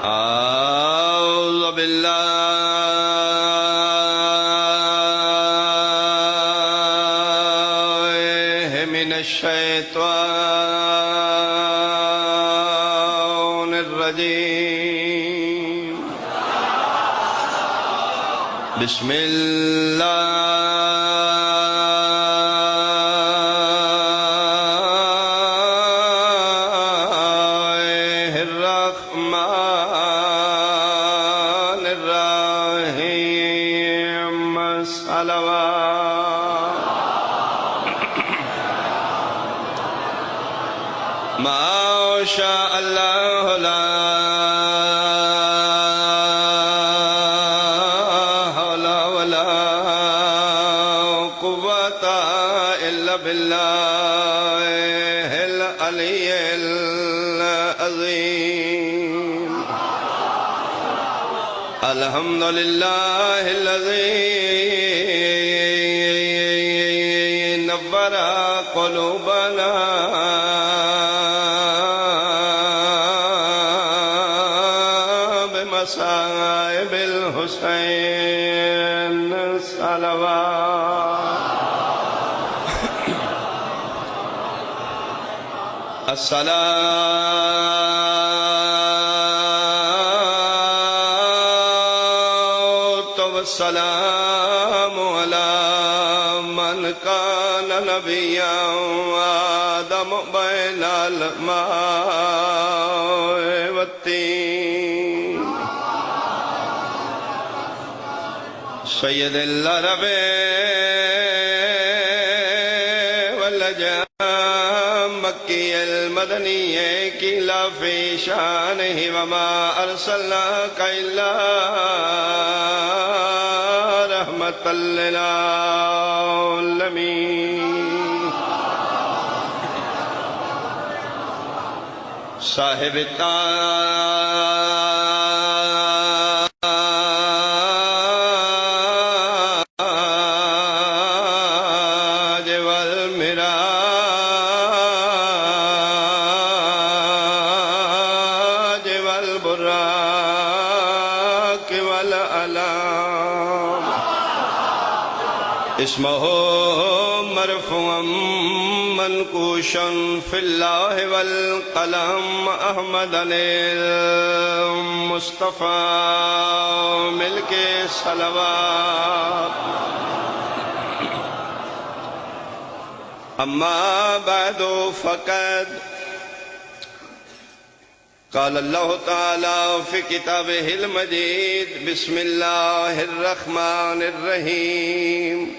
أعوذ بالله من الشيطان الرجيم بسم الله الرحمن الرحيم صلوات ما شاء الله لا حول ولا قوة إلا بالله العلي العظيم الحمد لله الذي نور قلوبنا بمصائب الحسين صلوات الصلاة والسلام على من كان نبيا وآدم بين الماء والطين سيد العرب والعجم مكي المدني كلا في شانه وما أرسلناك إلا رحمة للعالمين صاحب التاج والمراج والبراق والألام اسمه مرفوعا منقوشا في الله والقلم أحمد المصطفى ملك صلوات أما بعد فقد قال الله تعالى في كتابه المجيد بسم الله الرحمن الرحيم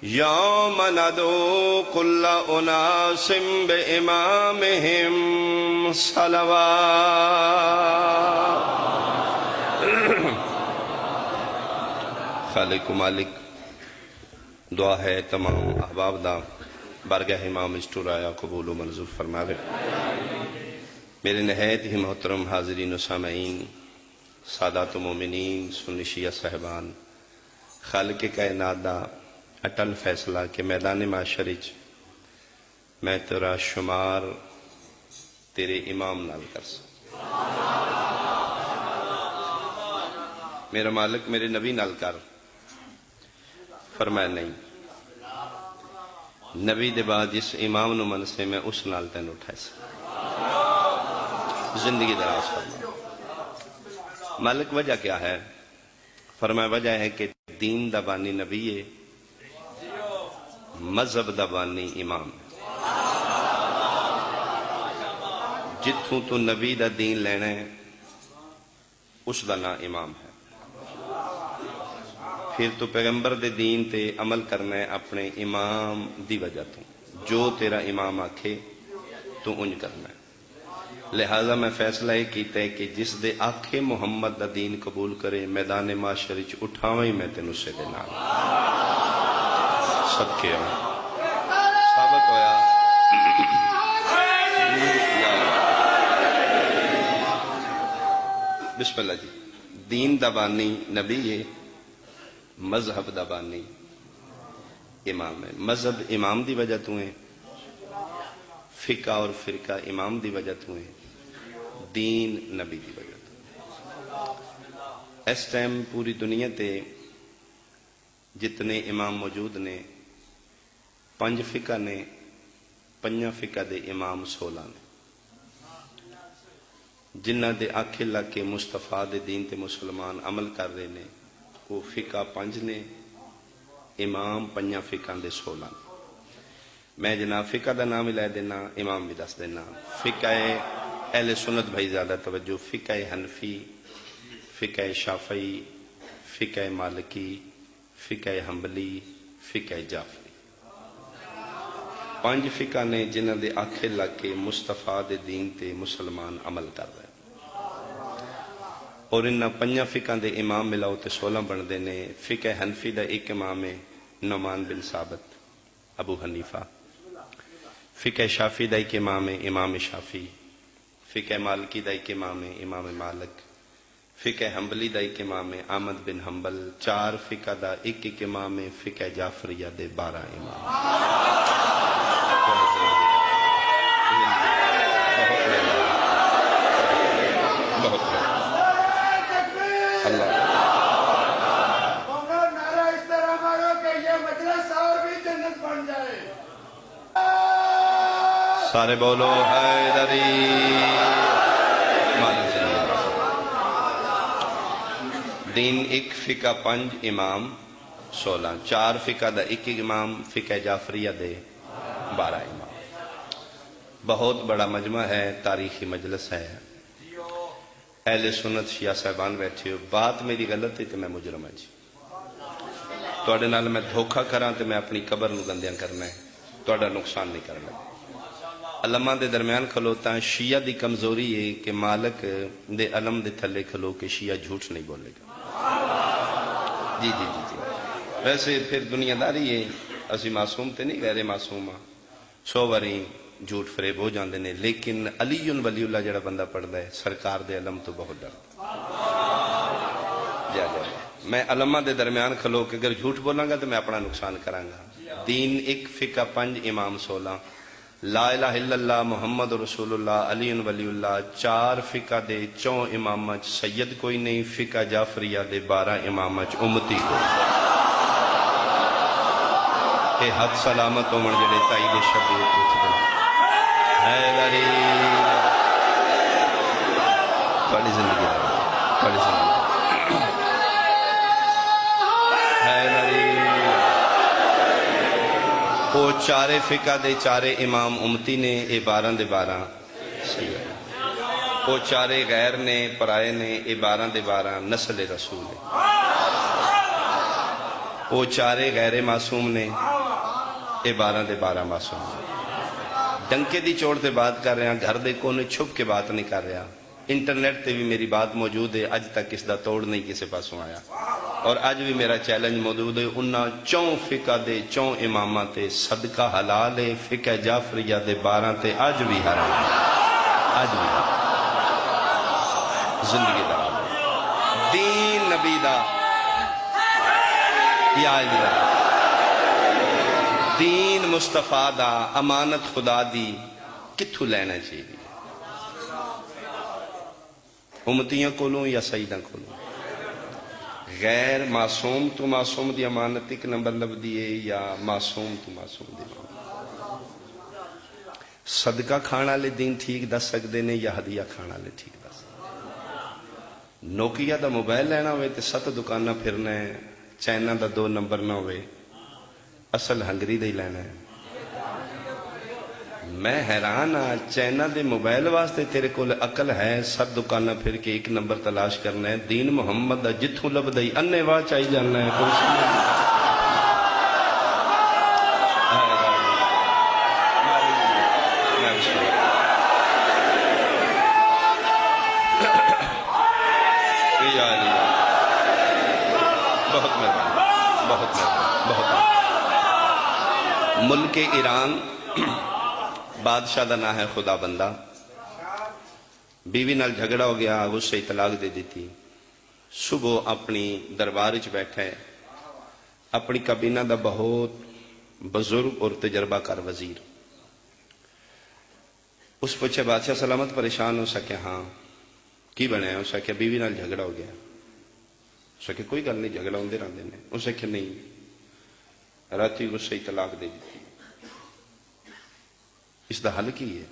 يوم ندعو كل أناس بإمامهم صلوات خالق و مالک دعا ہے تمام احباب دا بارگاہ امام اجترایا قبول و منظور فرماوے میرے نہایت ہی محترم حاضرین و سامعین سادات و مومنین سنی شیعہ صاحبان خالق کائنات دا اٹل فیصلہ کہ میدان معاشر وچ میں تیرا شمار تیرے امام نال کر سکوں میرا مالک میرے نبی نال کر فرمایا نہیں نبی دے بعد جس امام نو من سے میں اس نال تین اٹھائے سکوں زندگی دراز فرما مالک وجہ کیا ہے فرمایا وجہ ہے کہ دین دا بانی نبی ہے مذہب دا بانی امام ہے جتھوں تو نبی دا دین لینا ہے اس دا نا امام ہے پھر تو پیغمبر دے دین تے عمل کرنا ہے اپنے امام دی وجہ تو جو تیرا امام آکھے تو انج کرنا ہے لہذا میں فیصلہ یہ کیتا ہے کہ جس دے آکھے محمد دا دین قبول کرے میدان معاشر وچ اٹھاواں ہی میں تینوں سے دے نال سب کے ثابت ہویا بسم اللہ جی دین دا بانی نبی ہے مذہب دا بانی امام ہے مذہب امام دی وجہ تو ہے فقہ اور فرقہ امام دی وجہ تو ہے دین نبی دی وجہ اس ٹائم پوری دنیا تے جتنے امام موجود نے 5 فقہ نے 5 فقہ دے امام 16 نے جنہ دے آکھے لگ کے مصطفیٰ دے دین تے مسلمان عمل کر رہے نے وہ فقہ 5 نے امام 5 فقہ دے 16 نے میں جناب فقہ دا نام لے دینا امام بھی دس دینا فقہ اہل سنت بھائی زیادہ توجہ فقہ حنفی فقہ شافعی فقہ مالکی فقہ حنبلی فقہ جعفری 5 فقہ نے جنہ دے آکھے لگ کے مصطفیٰ دے دین تے مسلمان عمل کر رہے اور انہاں 5 فقہ دے امام ملاؤ تے 16 بندے نے فقہ حنفی دا ایک امام ہے نعمان بن ثابت ابو حنیفہ فقہ شافعی دا ایک امام ہے امام شافعی فقہ مالکی دا ایک امام ہے امام مالک فقہ حنبلی دا ایک امام ہے احمد بن حنبل 4 فقہ دا ایک امام ہے فقہ جعفریہ دے 12 امام اللہ نعرہ اس طرح مارو کہ یہ مجلس اور بھی جنت بن جائے سارے بولو حیدری مالی زندگی دین ایک فقہ 5 امام 16 4 فقہ دا ایک امام فقہ جعفریہ دے 12 امام بہت بڑا مجمع ہے تاریخی مجلس ہے اہل سنت شیعہ صاحبان بیٹھے ہو بات میری غلط ہے تو میں مجرم ہوں جی تواڈے نال میں دھوکھا کراں تو میں اپنی قبر نو گندیاں کرنا ہے تواڈا نقصان نہیں کرنا علماء دے درمیان کھلوتا شیعہ دی کمزوری ہے کہ مالک دے علم دے تھلے کھلو کہ شیعہ جھوٹ نہیں بولے گا جی جی جی جی ویسے پھر دنیا داری ہے اسی معصوم تے نہیں غیر معصوم ہاں 100 واری جھوٹ فریب ہو جاندے نے لیکن علی ولی اللہ جڑا بندہ پڑھدا ہے سرکار دے علم تو بہت ڈردا جا جا میں علماء دے درمیان کھلو کہ اگر جھوٹ بولاں گا تو میں اپنا نقصان کراں گا دین ایک فقہ 5 امام 16 لا الہ الا اللہ محمد رسول اللہ علی ولی اللہ 4 فقہ دے 4 امام سید کوئی نہیں فقہ جعفریہ دے 12 امام امتی کو کہ حد سلامت ہومن جڑے تائید شبیر پوچھ دے حیدری بڑی زندگی بڑی زندگی حیدری وہ 4 فقہ دے 4 امام امتی نے اے 12 دے 12 وہ 4 غیر نے پرائے نے اے 12 دے 12 نسل رسول ہے وہ 4 غیر معصوم نے اے 12 دے 12 معصوم ڈنکے دی چوڑ تے بات کر رہے ہیں گھر دے کونے چھپ کے بات نہیں کر رہا انٹرنیٹ تے بھی میری بات موجود ہے اج تک اس دا توڑ نہیں کسی پاسوں آیا اور اج بھی میرا چیلنج موجود ہے انہاں 4 فقہ دے 4 امامہ تے صدقہ حلال ہے فقہ جعفریہ دے 12 تے اج بھی حرام اج بھی زندگی دا دین نبی دا یا اللہ دین مصطفیٰ دا امانت خدا دی کتھو لینا چاہیے امتیاں کولوں یا سیداں کولوں غیر معصوم تو معصوم دی امانت ایک نمبر لب دیئے یا معصوم تو معصوم دی صدقہ کھانا لے دین ٹھیک دس سکتے نے یا ہدیہ کھانا لے ٹھیک دس نوکیا دا موبائل لینا ہوئے تے 7 دکانہ پھرنا ہے چائنا دا 2 نمبر نہ ہوئے اصل ہنگری دے لینا ہے میں حیران ہاں چائنا دے موبائل واسطے تیرے کول عقل ہے 7 دکانہ پھر کے 1 نمبر تلاش کرنا ہے دین محمد دا جتھوں لب دئی انے واہ چاہی جانا ہے بہت مہربانی بہت مہربانی بہت ملک ایران بادشاہ دا نام ہے خدا بندہ بیوی نال جھگڑا ہو گیا غصے طلاق دے دیتی صبح اپنی دربار وچ بیٹھا ہے اپنی کابینہ دا بہت بزرگ اور تجربہ کار وزیر اس پوچھے بادشاہ سلامت پریشان ہو سکے ہاں کی بنیا اس آخیا بیوی نال جھگڑا ہو گیا اس آخیا کوئی گل نہیں جھگڑا ہوندے رہندے نے اس آخیا نہیں راتی غصے طلاق دے دیتی اس دا حل کی ہے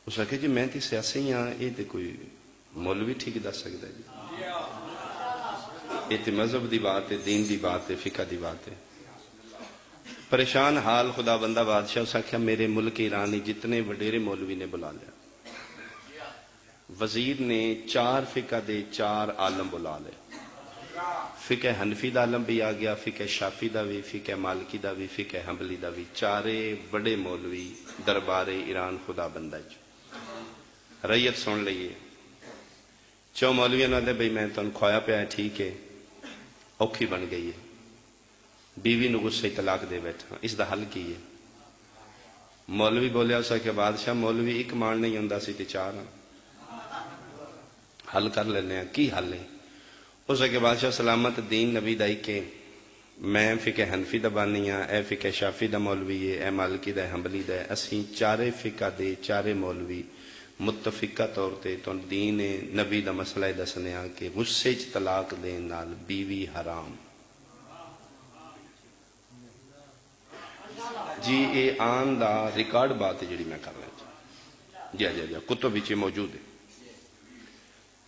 اس آخیا جی میں تے سیاسی ہاں یہ تے کوئی مولوی ٹھیک دس سکتا ہے جی یہ تے مذہب دی بات ہے دین دی بات ہے فقہ دی بات ہے پریشان حال خدا بندہ بادشاہ اس آخیا میرے ملک ایرانی جتنے وڈیرے مولوی نے بلا لیا وزیر نے 4 فقہ دے 4 عالم بلا لے فقہ حنفی دا عالم بھی آ گیا فقہ شافی دا بھی فقہ مالکی دا بھی فقہ حنبلی دا بھی 4 بڑے مولوی دربار ایران خدا بندہ ریت سن لئیے 4 مولوی نے بھئی میں تن کھویا پیا ہے ٹھیک ہے اوکھی بن گئی ہے بیوی نو غصے طلاق دے بیٹھا اس دا حل کی ہے مولوی بولیا اسا کہ بادشاہ مولوی ایک مان نہیں ہوندا سی تے 4 حل کر لینے ہیں کی حل ہے اسا کہ بادشاہ سلامت دین نبی دائی کے میں فقہ حنفی دا بانی ہاں اے فقہ شافی دا مولوی ہے اے مالکی دا حنبلی دا اسیں 4 فقہ دے 4 مولوی متفقہ طور تے تو دین نبی دا مسئلہ دسنے ہاں کہ غصے چ طلاق دین نال بیوی حرام جی اے آن دا ریکارڈ بات ہے جڑی میں کر رہا جی کتب وچ موجود ہے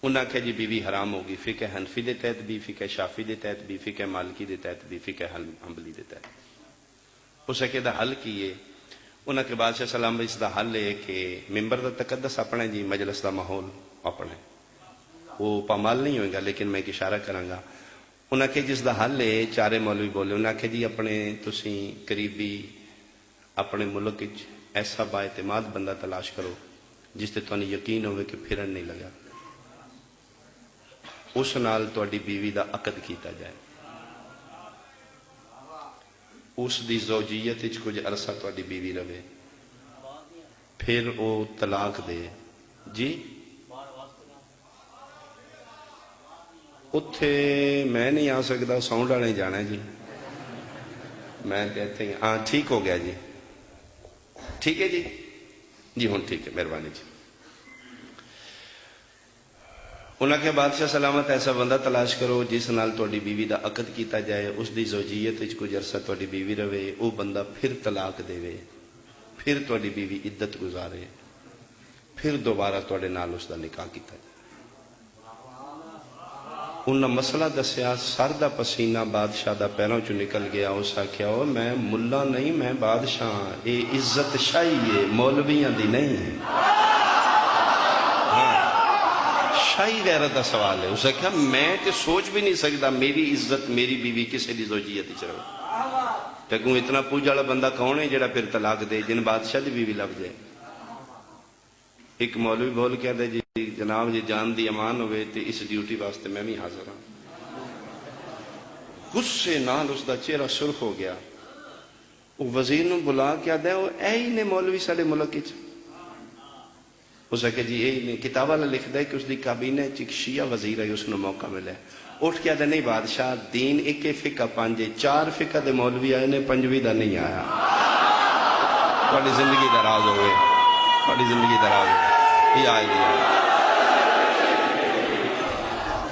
انہاں کہ جی بیوی حرام ہوگی فقہ حنفی دے تحت بھی فقہ شافی دے تحت بھی فقہ مالکی دے تحت بھی فقہ حنبلی دے تحت اس کہ دا حل کیے انہاں کے بادشاہ سلام اس دا حل ہے کہ ممبر دا تقدس اپنے جی مجلس دا ماحول اپنے وہ پامال نہیں ہوئے گا لیکن میں ایک اشارہ کراں گا انہاں کہ جس دا حل ہے 4 مولوی بولے انہاں کہ جی اپنے تسیں قریبی اپنے ملک ایسا با اعتماد بندہ تلاش کرو جس تے تانوں یقین ہوئے کہ پھرن نہیں لگا اس نال تہاڈی بیوی دا عقد کیتا جائے اس دی زوجیت وچ کچھ عرصہ تہاڈی بیوی رہے پھر او طلاق دے جی اتھے میں نہیں آ سکتا ساؤنڈ والے جانا جی میں کہتے ہیں ہاں ٹھیک ہو گیا جی ٹھیک ہے جی ہوں ٹھیک ہے مہربانی جی انہاں کے بادشاہ سلامت ایسا بندہ تلاش کرو جس نال تہاڈی بیوی دا عقد کیتا جائے اس دی زوجیت وچ کچھ عرصہ تہاڈی بیوی رہے او بندہ پھر طلاق دے پھر تہاڈی بیوی عدت گزارے پھر دوبارہ تہاڈے نال اس دا نکاح کیتا جائے انہاں مسئلہ دسیا سر دا پسینہ بادشاہ دا پیروں چوں نکل گیا اس آکھیا او میں ملا نہیں میں بادشاہ اے عزت شاہی ہے مولویاں دی نہیں شاہی غیرت دا سوال ہے اسے کہا میں تے سوچ بھی نہیں سکتا میری عزت میری بیوی کسے دی زوجیت وچ رہے تے کیوں اتنا پوجا والا بندہ کون ہے جڑا پھر طلاق دے جن بادشاہ دی بیوی لب جائے ایک مولوی بول کے دے جی جناب جی جان دی امان ہوئے تے اس ڈیوٹی واسطے میں بھی حاضر ہوں غصے نال اس دا چہرہ سرخ ہو گیا وہ وزیر نو بلا کے دے وہ اے ہی نے مولوی سارے ملک وچ اس کہ جی یہ کتاب والا لکھتا ہے کہ اس دی کابینہ ایک شیعہ وزیر ہے اس نے موقع ملے اٹھ کے آدھے نہیں بادشاہ دین ایک فقہ 5 4 فقہ دے مولوی آئے نے 5ویں دا نہیں آیا تھوڑی زندگی دراز ہوئے تھوڑی زندگی دراز ہوئے یہ آئے گی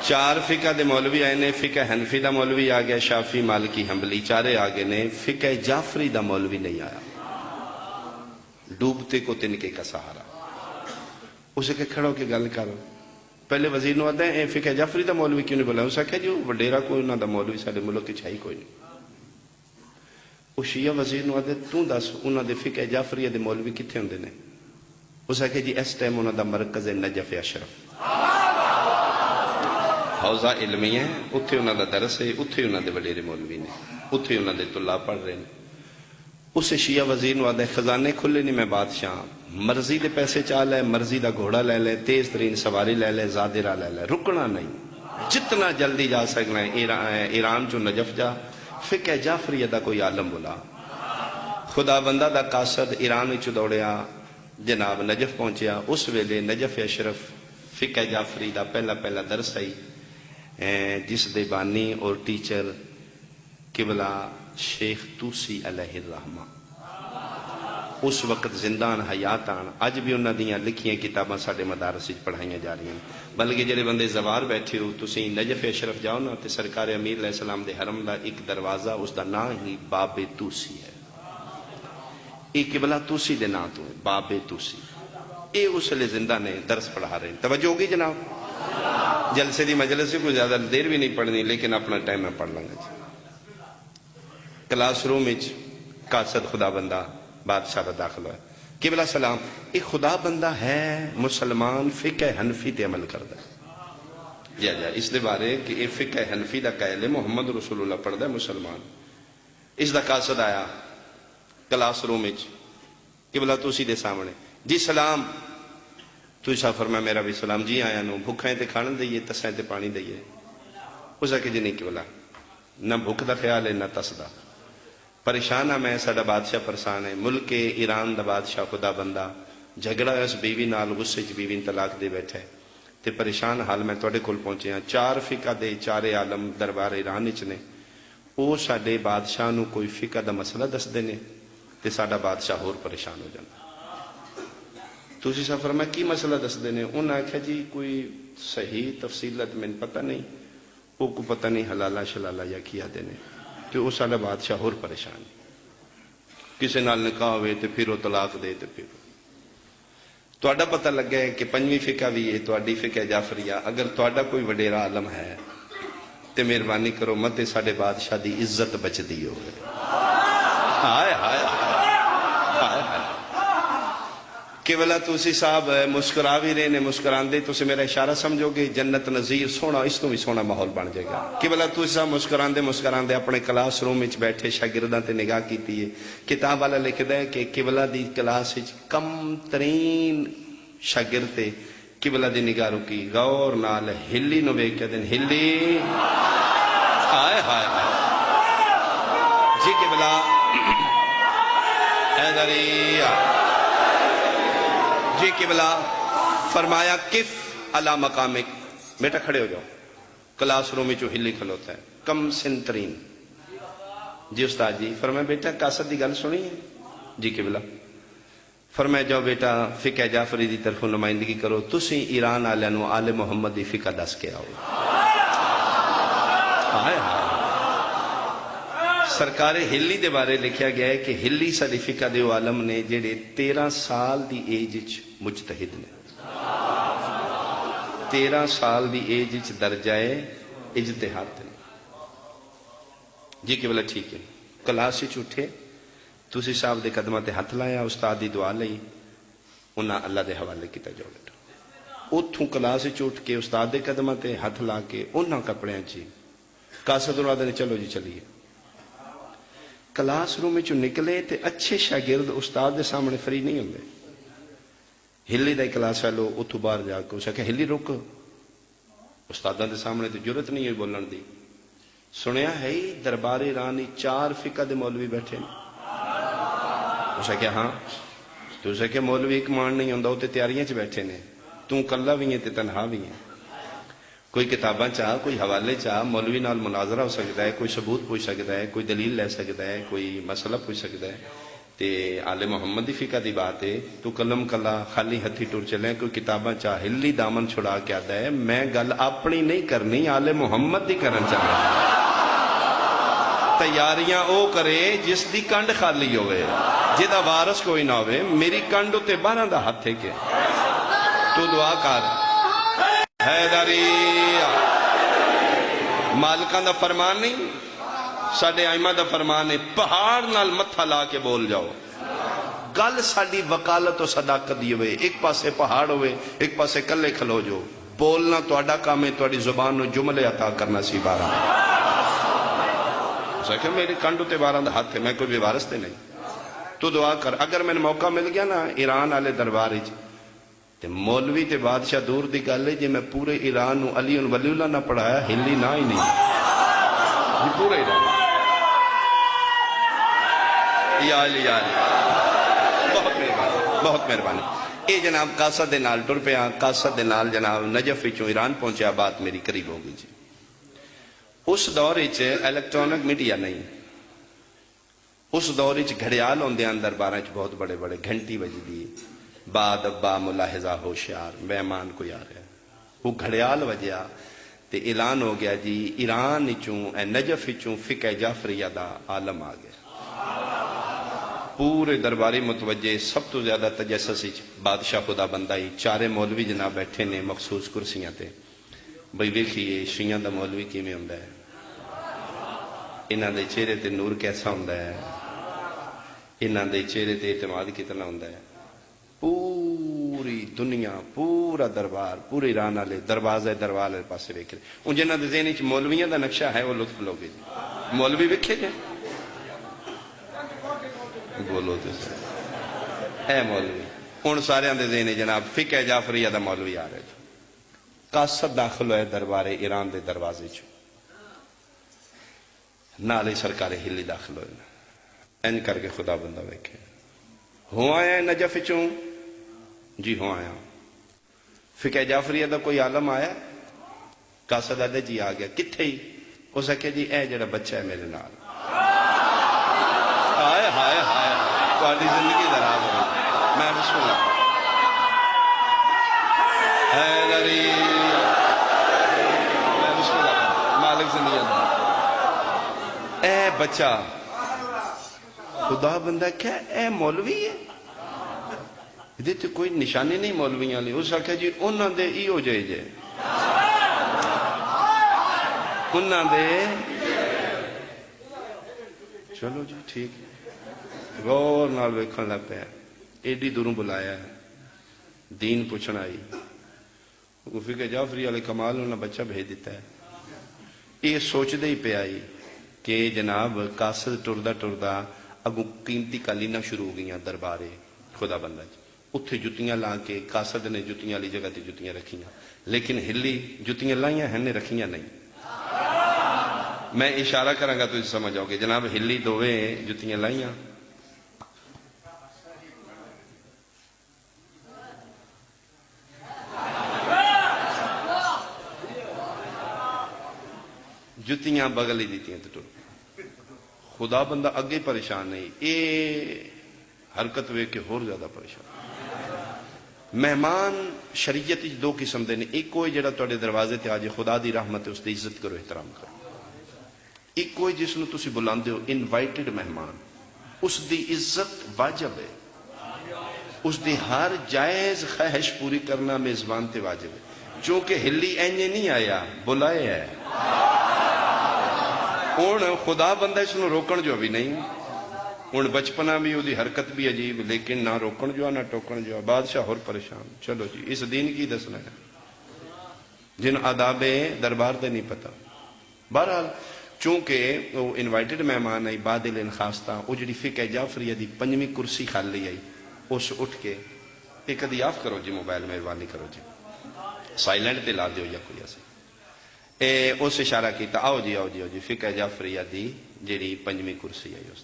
4 فقہ دے مولوی آئے نے فقہ حنفی دا مولوی آ گیا شافی مالکی حنبلی 4 آگے نے فقہ جعفری دا مولوی نہیں آیا ڈوبتے کو تنکے کا سہارا اسے کہ کھڑو کے گل کرو پہلے وزیر نو آدھا ہے فقہ جعفری دا مولوی کیوں نہیں بولا اسے کہ جو وڈیرا کوئی انہاں دا مولوی سارے ملک کی چھائی کوئی نہیں وہ شیعہ وزیر نو آدھا تو دس انہاں دے فقہ جعفری دے مولوی کتھے ہوندے نے اسے کہ جی اس ٹائم انہاں دا مرکز نجف اشرف حوزہ علمی ہے اتھے انہاں دا درس ہے اتھے انہاں دے وڈیرے مولوی نے اتھے انہاں دے طلاب پڑھ رہے ہیں اسے شیعہ وزیر نو آدھا خزانے کھلے نہیں میں بادشاہ مرضی دے پیسے چاہ لے مرضی دا گھوڑا لے لے تیز ترین سواری لے لے زادرہ لے لے رکنا نہیں جتنا جلدی جا سکنا ہے ایران چو نجف جا فقہ جعفری دا کوئی عالم بلا خدا بندہ دا قاصد ایران وچ دوڑیا جناب نجف پہنچیا اس ویلے نجف اشرف فقہ جعفری دا پہلا درس آئی جس دے بانی اور ٹیچر قبلہ شیخ توسی علیہ الرحمہ اس وقت زندان حیات آن اج بھی انہاں دیاں لکھیاں کتاباں ساڈے مدارس وچ پڑھائیاں جا رہی ہیں بلکہ جڑے بندے زوار بیٹھے ہو تسی نجف اشرف جاؤ نا تے سرکار امیر علیہ السلام دے حرم دا ایک دروازہ اس دا نام ہی باب توسی ہے ایک قبلہ توسی دے نام تو ہے باب توسی اے اس لئے زندہ نے درس پڑھا رہے ہیں توجہ ہوگی جناب جلسے دی مجلس سے کوئی زیادہ دیر بھی نہیں پڑھنی لیکن اپنا ٹائم میں پڑھ لوں گا جی کلاس روم وچ قاصد خدا بندہ بادشاہ دا داخل ہوئے قبلہ سلام ایک خدا بندہ ہے مسلمان فقہ حنفی تے عمل کردہ جا اس دے بارے کہ یہ فقہ حنفی دا قائل ہے محمد رسول اللہ پڑھدا ہے مسلمان اس دا قاصد آیا کلاس روم وچ قبلہ توسی دے سامنے جی سلام تو شاہ فرمایا میرا بھی سلام جی آیا نو بھکھائیں تے کھانا دئیے تسائیں تے پانی دئیے اس آکے جی نہیں قبلہ نہ بھک دا خیال ہے نہ تس دا پریشان ہے میں ساڈا بادشاہ پریشان ہے ملک ایران دا بادشاہ خدا بندہ جھگڑا ہے اس بیوی نال غصے چ بیوی طلاق دے بیٹھا ہے تے پریشان حال میں تواڈے کول پہنچے ہاں 4 فقہ دے 4 عالم دربار ایران وچ نے او ساڈے بادشاہ نو کوئی فقہ دا مسئلہ دس دے نے تے ساڈا بادشاہ ہور پریشان ہو جاندا تسی سا فرمایا کی مسئلہ دس دے نے انہاں آکھیا جی کوئی صحیح تفصیلت میں پتہ نہیں او کو پتہ نہیں حلالہ شلالہ یا کیا دے نے تو اس والا بادشاہ اور پریشان کسی نال نکاح ہوئے تو پھر وہ طلاق دے تو پھر تواڈا پتہ لگ گیا ہے کہ 5ویں فقہ بھی ہے تواڈی فقہ جعفریہ اگر تواڈا کوئی وڈیرا عالم ہے تو مہربانی کرو مت ساڈے بادشاہ دی عزت بچ دی ہوئے ہائے ہائے ہائے ہائے کہ بلا توسی صاحب مسکرا بھی رہے نے مسکران دے تو سے میرا اشارہ سمجھو گے جنت نظیر سونا اس تو بھی سونا ماحول بن جائے گا کہ بلا توسی صاحب مسکران دے اپنے کلاس روم وچ بیٹھے شاگرداں تے نگاہ کیتی ہے کتاب والا لکھدا ہے کہ قبلہ دی کلاس وچ کم ترین شاگرد تے قبلہ دی نگاہ رکی غور نال ہلی نو ویکھ کے دن ہلی ہائے ہائے جی قبلہ حیدری جی قبلہ فرمایا کف علی مقامک بیٹا کھڑے ہو جاؤ کلاس روم میں جو ہلی کھلوتا ہے کم سنترین جی استاد جی فرمایا بیٹا قاصد دی گل سنی ہے جی قبلہ فرمایا جاؤ بیٹا فقہ جعفری دی طرف نمائندگی کرو تسی ایران آلیاں نو آل محمد دی فقہ دس کے آؤ آئے آئے سرکار ہلی دے بارے لکھیا گیا ہے کہ ہلی ساڈی فقہ دے عالم نے جڑے 13 سال دی ایج وچ مجتہد نے 13 سال دی ایج وچ درجہ اجتہاد نے جی قبلہ ٹھیک ہے کلاس وچ اٹھے تسی صاحب دے قدماں تے ہاتھ لایا استاد دی دعا لئی انہاں اللہ دے حوالے کیتا جاؤ بیٹا اوتھوں کلاس وچ اٹھ کے استاد دے قدماں تے ہاتھ لا کے انہاں کپڑیاں چ قاصد نے چلو جی چلیے کلاس روم میں نکلے تے اچھے شاگرد استاد دے سامنے فری نہیں ہوندے ہلی دا کلاس والو اتو باہر جا کے اس آخیا ہلی رک استاداں دے سامنے تو جرت نہیں ہوئی بولن دی سنیا ہے دربار ایرانی 4 فقہ دے مولوی بیٹھے نے اس آخیا ہاں تو اس آخیا مولوی ایک مان نہیں ہوندا وہ تے تیاریاں چ بیٹھے نے تو کلا بھی ہے تے تنہا بھی ہے کوئی کتاباں چاہ کوئی حوالے چاہ مولوی نال مناظرہ ہو سکتا ہے کوئی ثبوت پوچھ سکتا ہے کوئی دلیل لے سکتا ہے کوئی مسئلہ پوچھ سکتا ہے تے آل محمد دی فقہ دی بات ہے تو قلم کلا خالی ہتھی ٹر چلے کوئی کتاباں چاہ ہلی دامن چھڑا کے آتا ہے میں گل اپنی نہیں کرنی آل محمد دی کرن چاہتا تیاریاں او کرے جس دی کنڈ خالی ہوئے جدا وارث کوئی نہ ہوئے میری کنڈ تے 12 دا ہاتھ ہے کہ تو دعا کر حیدری مالکان دا فرمان نہیں ساڈے ائمہ دا فرمان ہے پہاڑ نال متھا لا کے بول جاؤ گل ساڈی وکالت و صداقت دی ہوئے ایک پاسے پہاڑ ہوئے ایک پاسے کلے کھلو جو بولنا تواڈا کام ہے تواڈی زبان نو جملے عطا کرنا سی 12 کہ میری کنڈو تے 12 دا ہاتھ ہے میں کوئی بھی وارث تے نہیں تو دعا کر اگر میں موقع مل گیا نا ایران والے دربار وچ تے مولوی تے بادشاہ دور دی گل ہے جی میں پورے ایران نو علی ولی اللہ نہ پڑھایا ہلی نہ ہی نہیں جی پورے ایران یا علی بہت مہربانی اے جناب قاصد دے نال ٹر پیا قاصد دے نال جناب نجف وچوں ایران پہنچیا بات میری قریب ہو گئی جی اس دور وچ الیکٹرانک میڈیا نہیں اس دور گھڑیال ہوندے ہیں درباراں بہت بڑے بڑے گھنٹی بجدی بعد ابا ملاحظہ ہوشیار مہمان کوئی آ رہا ہے، وہ گھڑیال وجیا تے اعلان ہو گیا جی ایران چوں نجف چوں فقہ جعفریہ دا عالم آ گیا۔ پورے درباری متوجہ، سب تو زیادہ تجسس بادشاہ خدا بندہ ہی، چارے مولوی جناب بیٹھے نے مخصوص کرسیاں تے، بھئی ویکھیے شیعہ دا مولوی کیویں ہوندا ہے، انہاں دے چہرے تے نور کیسا ہوندا ہے، انہاں دے چہرے تے اعتماد کتنا ہوندا ہے۔ پوری دنیا، پورا دربار، پورے ایران والے دروازے والے پاسے ویکھ رہے، ان جنہاں دے ذہن وچ مولویاں دا نقشہ ہے وہ لطف لوگے جی، مولوی ویکھے جے بولو تو اے مولوی، ہن سارے دے ذہن جناب فقہ جعفریہ دا مولوی آ رہے تھے۔ قاصد داخل ہوئے دربار ایران دے دروازے چ، نالے سرکار ہلی داخل ہوئے، این کر کے خدا بندہ ویکھے، ہو آیا نجف چوں؟ جی ہو آیا۔ فقہ جعفریہ دا کوئی عالم آیا؟ قاصد آدھے جی آ گیا، کتھے ہی؟ ہو سکے جی اے جڑا بچہ ہے میرے نال۔ ہائے ہائے ہائے تہاڈی زندگی دراز ہو گئی، میں بسم اللہ حیدری، میں بسم اللہ مالک زندگی دا، اے بچہ خدا بندہ کیا اے مولوی ہے؟ یہ تو کوئی نشانی نہیں مولویاں لی، اس آکھا جی انہاں دے ای ہو جائے جائے، انہاں دے، چلو جی ٹھیک ہے، غور نال ویکھن لگ پیا، ایڈی دوروں بلایا ہے، دین پوچھنا آئی، فقہ جعفری والے کمال انہاں بچہ بھیج دیتا ہے، یہ سوچ دے ہی پہ آئی کہ جناب قاصد ٹردہ ٹردہ اگو قیمتی قالینہ شروع ہو گئیاں دربارے خدا بندہ جی، اتھے جتیاں لا کے قاصد نے جتیاں لی جگہ تے جتیاں رکھیاں، لیکن ہلی جتیاں لائیاں ہیں نے رکھیاں نہیں۔ میں اشارہ کروں گا تو سمجھ آؤ گے، جناب ہلی دووے جتیاں لائیاں، جتیاں بغل ہی دیتیاں تو خدا بندہ اگے پریشان نہیں، اے حرکت وے کے ہور زیادہ پریشان۔ مہمان شریعت دو قسم دے نے، ایک کوئی جڑا تواڈے دروازے تے آجے خدا دی رحمت ہے اس دی عزت کرو احترام کرو، ایک کوئی جس نو تسی بلاندے ہو انوائٹڈ مہمان، اس دی عزت واجب ہے، اس دی ہر جائز خواہش پوری کرنا میزبان تے واجب ہے، چونکہ ہلی اینجے نہیں آیا بلائے ہے، ہوں خدا بندہ اس نو روکن جو بھی نہیں، ہوں بچپنا بھی وہی حرکت بھی عجیب، لیکن نہ روکن جو نہ ٹوکن جو، بادشاہ اور پریشان۔ چلو جی اس دین کی دسنا ہے جن آداب دربار دے نہیں پتا۔ بہرحال چونکہ وہ انوائٹڈ مہمان آئی، بادل انخواستہ، وہ جڑی فقہ جعفریہ دی 5ویں کرسی خالی آئی، اس اٹھ کے ایک کدی آف کرو جی موبائل، مہربانی کرو جی سائلنٹ تے لا دیو یا کوئی ایسا، اس اشارہ کیتا، آؤ جی آؤ جی آؤ جی فقہ جعفریہ دی جڑی 5ویں کرسی آئی، اس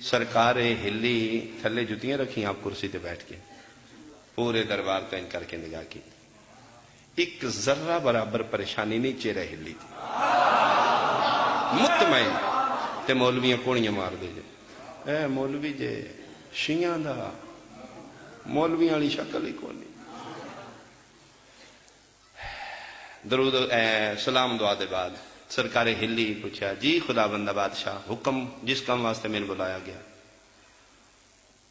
سرکار ہلی تھلے جتیاں رکھی، آپ کرسی تے بیٹھ کے پورے دربار تین کر کے نگاہ کی، ایک ذرہ برابر پریشانی نہیں، چہرہ ہلی تھی مطمئن، تے مولویاں کونیاں مار دے جے، اے مولوی جے شیعہ دا مولویاں والی شکل ہی کونی۔ درود سلام دعا دے بعد سرکار ہلی پوچھا، جی خدا بندہ بادشاہ حکم، جس کام واسطے میں نے بلایا گیا؟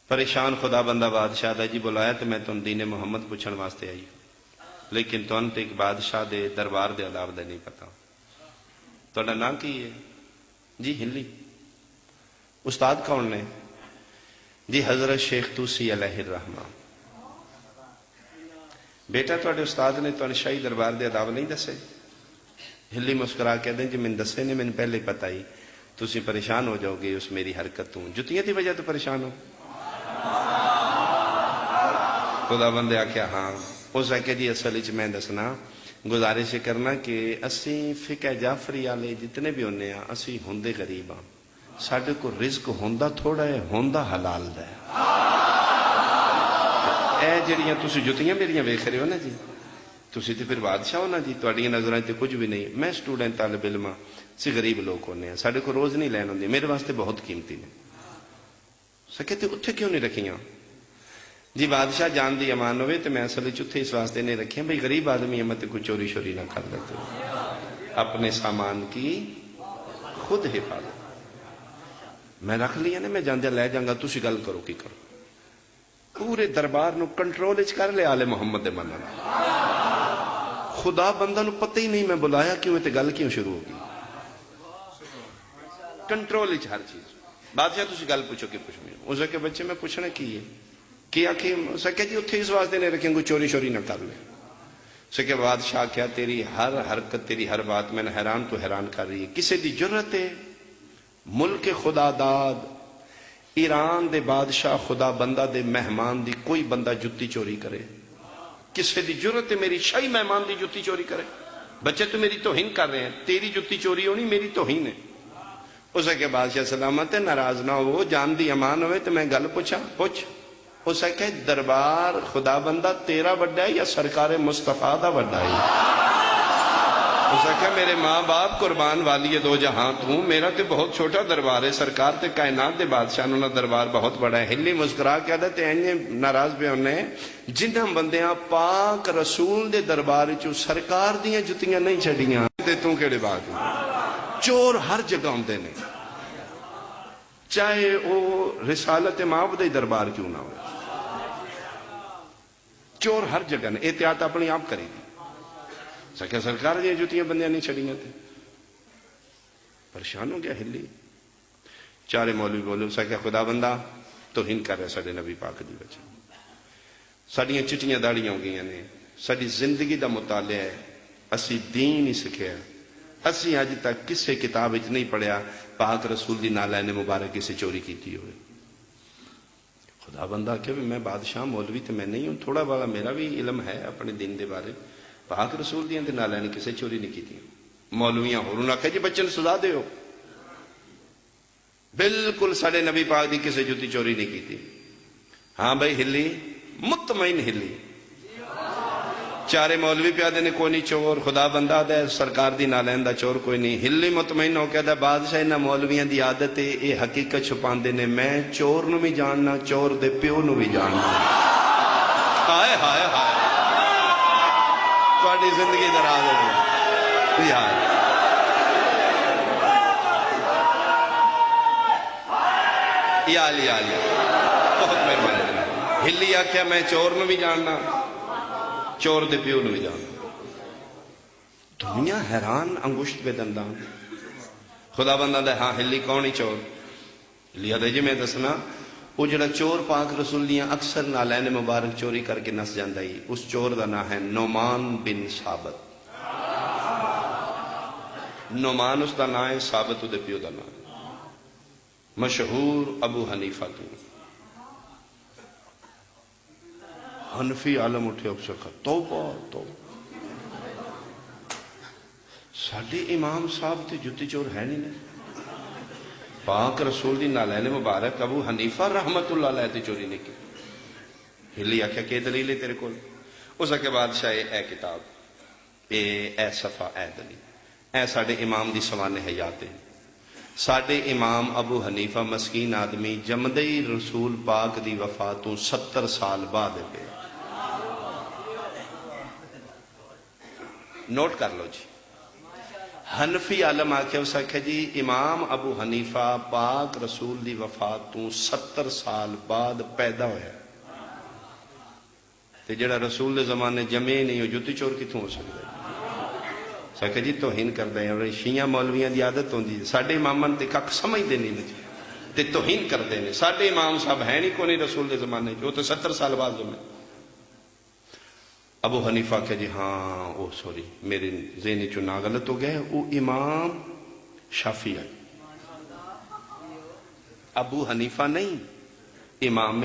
پریشان خدا بندہ بادشاہ دا، جی بلایا تو میں تم دین محمد پوچھن واسطے آئی، لیکن تم تے ایک بادشاہ دے دربار دے آداب دے نہیں پتا، تہاڈا نام کی ہے؟ جی ہلی۔ استاد کون نے؟ جی حضرت شیخ توسی علیہ الرحمہ۔ بیٹا تواڈے استاد نے تہاڈے شاہی دربار دے آداب نہیں دسے؟ ہلی مسکرا کے دیں جی میں دسے نے، میں پہلے پتہ ہی، تسی پریشان ہو جاؤ گے اس میری حرکت تو، جتیاں دی وجہ تو پریشان ہو؟ خدا بندے آکھیا ہاں، اس آکھیا جی اصل وچ میں دسنا، گزارش کرنا کہ اسی فقہ جعفری والے جتنے بھی ہونے ہیں، اسی ہوندے غریب ہاں، ساڈے کو رزق ہوندا تھوڑا ہے، ہوندا حلال دا ہے۔ اے جڑیاں تسی جتیاں میریاں ویکھ رہے ہو نا جی، تسی تے پھر بادشاہ ہونا جی، تہاڈیاں نظراں تے کچھ بھی نہیں. میں سٹوڈنٹ طالب علم ہاں، سی غریب لوگ ہونے ہیں، ساڈے کو روز نہیں لین ہوندی، میرے واسطے بہت قیمتی نے. سکے تے اتھے کیوں نہیں رکھیاں جی؟ بادشاہ جان دی امان ہوئے تو میں اصل اتھے اس واسطے نہیں رکھیں بھئی غریب آدمی ہے، مت کوئی چوری شوری نہ کر لیتے. اپنے سامان کی خود حفاظت. میں رکھ لیا نا، میں جاندے لے جاؤں گا، تسی گل کرو کی کرو. پورے دربار نو کنٹرول اچ کر لے آل محمد دے منن. خدا بندہ نو پتہ ہی نہیں میں بلایا کیوں تے گل کیوں شروع ہوگی. کنٹرول اچ ہر چیز. بادشاہ تسی گل پوچھو کہ پوچھنی. اس کہ بچے میں پوچھنا کی ہے کہ آخی سکے جی اتھے اس واسطے نہیں رکھیں کوئی چوری شوری نہ کر لے. سکے بادشاہ کیا تیری ہر حرکت تیری ہر بات میں حیران تو حیران کر رہی ہے. کسے دی جرت ہے ملک خدا داد ایران دے بادشاہ خدا بندہ دے مہمان دی کوئی بندہ جتی چوری کرے؟ کسے دی جرت ہے میری شاہی مہمان دی جتی چوری کرے؟ بچے تو میری توہین کر رہے ہیں، تیری جتی چوری ہونی میری توہین ہے. اسے کہ بادشاہ سلامت ہے، ناراض نہ ہو، جان دی امان ہوئے تو میں گل پوچھا. پوچھ. اسے کہ دربار خدا بندہ تیرا بڑا ہے یا سرکار مصطفیٰ دا بڑا ہے؟ اسے کہ میرے ماں باپ قربان والی دو جہاں تو، میرا تے بہت چھوٹا دربار ہے، سرکار تے کائنات دے بادشاہ نہ دربار بہت بڑا ہے. ہلی مسکرا کے آدھا تے اینے ناراض پہ ہونے جنہاں بندیاں پاک رسول دے دربار چو سرکار دیاں جتیاں نہیں چھڑیاں تے تو کیڑے بات ہیں. چور ہر جگہ ہوندے نے، چاہے وہ رسالت مآب دے دربار کیوں نہ ہو. چور ہر جگہ نے. احتیاط اپنی آپ کرے گی. سکے سرکار دیا جتیاں بندیاں نہیں چھڑیاں تھے. پریشان ہو گیا ہلی. چارے مولوی بولو سکے خدا بندہ توہین کر رہے ساڈے نبی پاک دی وجہ. ساڈیاں چٹیاں داڑیاں ہو گئی نے، ساڈی زندگی دا مطالعہ ہے، اسی دین ہی سکھیا. اسی اج تک کسے کتاب وچ نہیں پڑھیا پاک رسول دی نالین مبارک سے چوری کیتی ہوئے. خدا بندہ کہ میں بادشاہ مولوی تے میں نہیں ہوں، تھوڑا بڑا میرا بھی علم ہے اپنے دین دے بارے. پاک رسول دیاں تے نالین کسے چوری نہیں کیتی. مولویاں ہوروں نہ کہ جی بچے سزا دیو. بالکل ساڈے نبی پاک دی کسے جتی چوری نہیں کیتی. ہاں بھائی ہلی مطمئن ہلی. چارے مولوی پیادے نے کوئی نہیں چور، خدا بندہ دے سرکار دی نالین دا چور کوئی نہیں. ہلی مطمئن ہو کے دا بادشاہ انہاں مولویاں دی عادت ہے اے حقیقت چھپاندے نے. میں چور نو بھی جاننا، چور دے پیو نو بھی جاننا. ہائے ہائے ہائے تہاڈی زندگی دراز ہے یار. یا بہت مہربانی. ہلی آخیا میں چور نو بھی جاننا، چور دے پیو نو بھی جاننا. دنیا حیران انگشت بے دندان. خدا بندہ دے ہاں ہلی کون ہی چور؟ ہلی آدھے جی میں دسنا وہ جڑا چور پاک رسول دیاں اکثر نالین مبارک چوری کر کے نس جاندہ ہی، اس چور دا نام ہے نعمان بن ثابت. نعمان اس دا نام ہے، ثابت دے پیو دا نام ہے. مشہور ابو حنیفہ تو حنفی عالم اٹھے اکسکا توبہ توبہ. ساڑھے امام صاحب تے جتی چور ہے نہیں. پاک رسول دی نالین مبارک ابو حنیفہ رحمت اللہ علیہ تے چوری نہیں کی. ہلی آکھیا کہ دلیل ہے تیرے کول؟ اس کے بادشاہ اے کتاب اے صفحہ اے دلیل اے ساڑھے امام دی سوانح حیات ہیں. ساڑھے امام ابو حنیفہ مسکین آدمی جمدی رسول پاک دی وفاتوں 70 سال بعد پہ. نوٹ کر لو جی. حنفی عالم آکھے اس آکھے جی امام ابو حنیفہ پاک رسول دی وفاتوں 70 سال بعد پیدا ہویا. تے جڑا رسول دے زمانے جمعے نہیں ہو جتی چور کتوں ہو سکتا ہے؟ سکھے جی توہین کر دیں. اور شیعہ مولویاں دی عادت ہوندی ہے ساڈے امامن تے کک سمجھ دے نہیں تے توہین کر دیں. ساڈے امام صاحب ہیں نہیں کوئی رسول دے زمانے جو تو 70 سال بعد جمعے. ابو حنیفہ کہ جی ہاں او سوری میرے ذہنی چنا غلط ہو گئے، وہ امام شافعی ہے. ابو حنیفہ نہیں، امام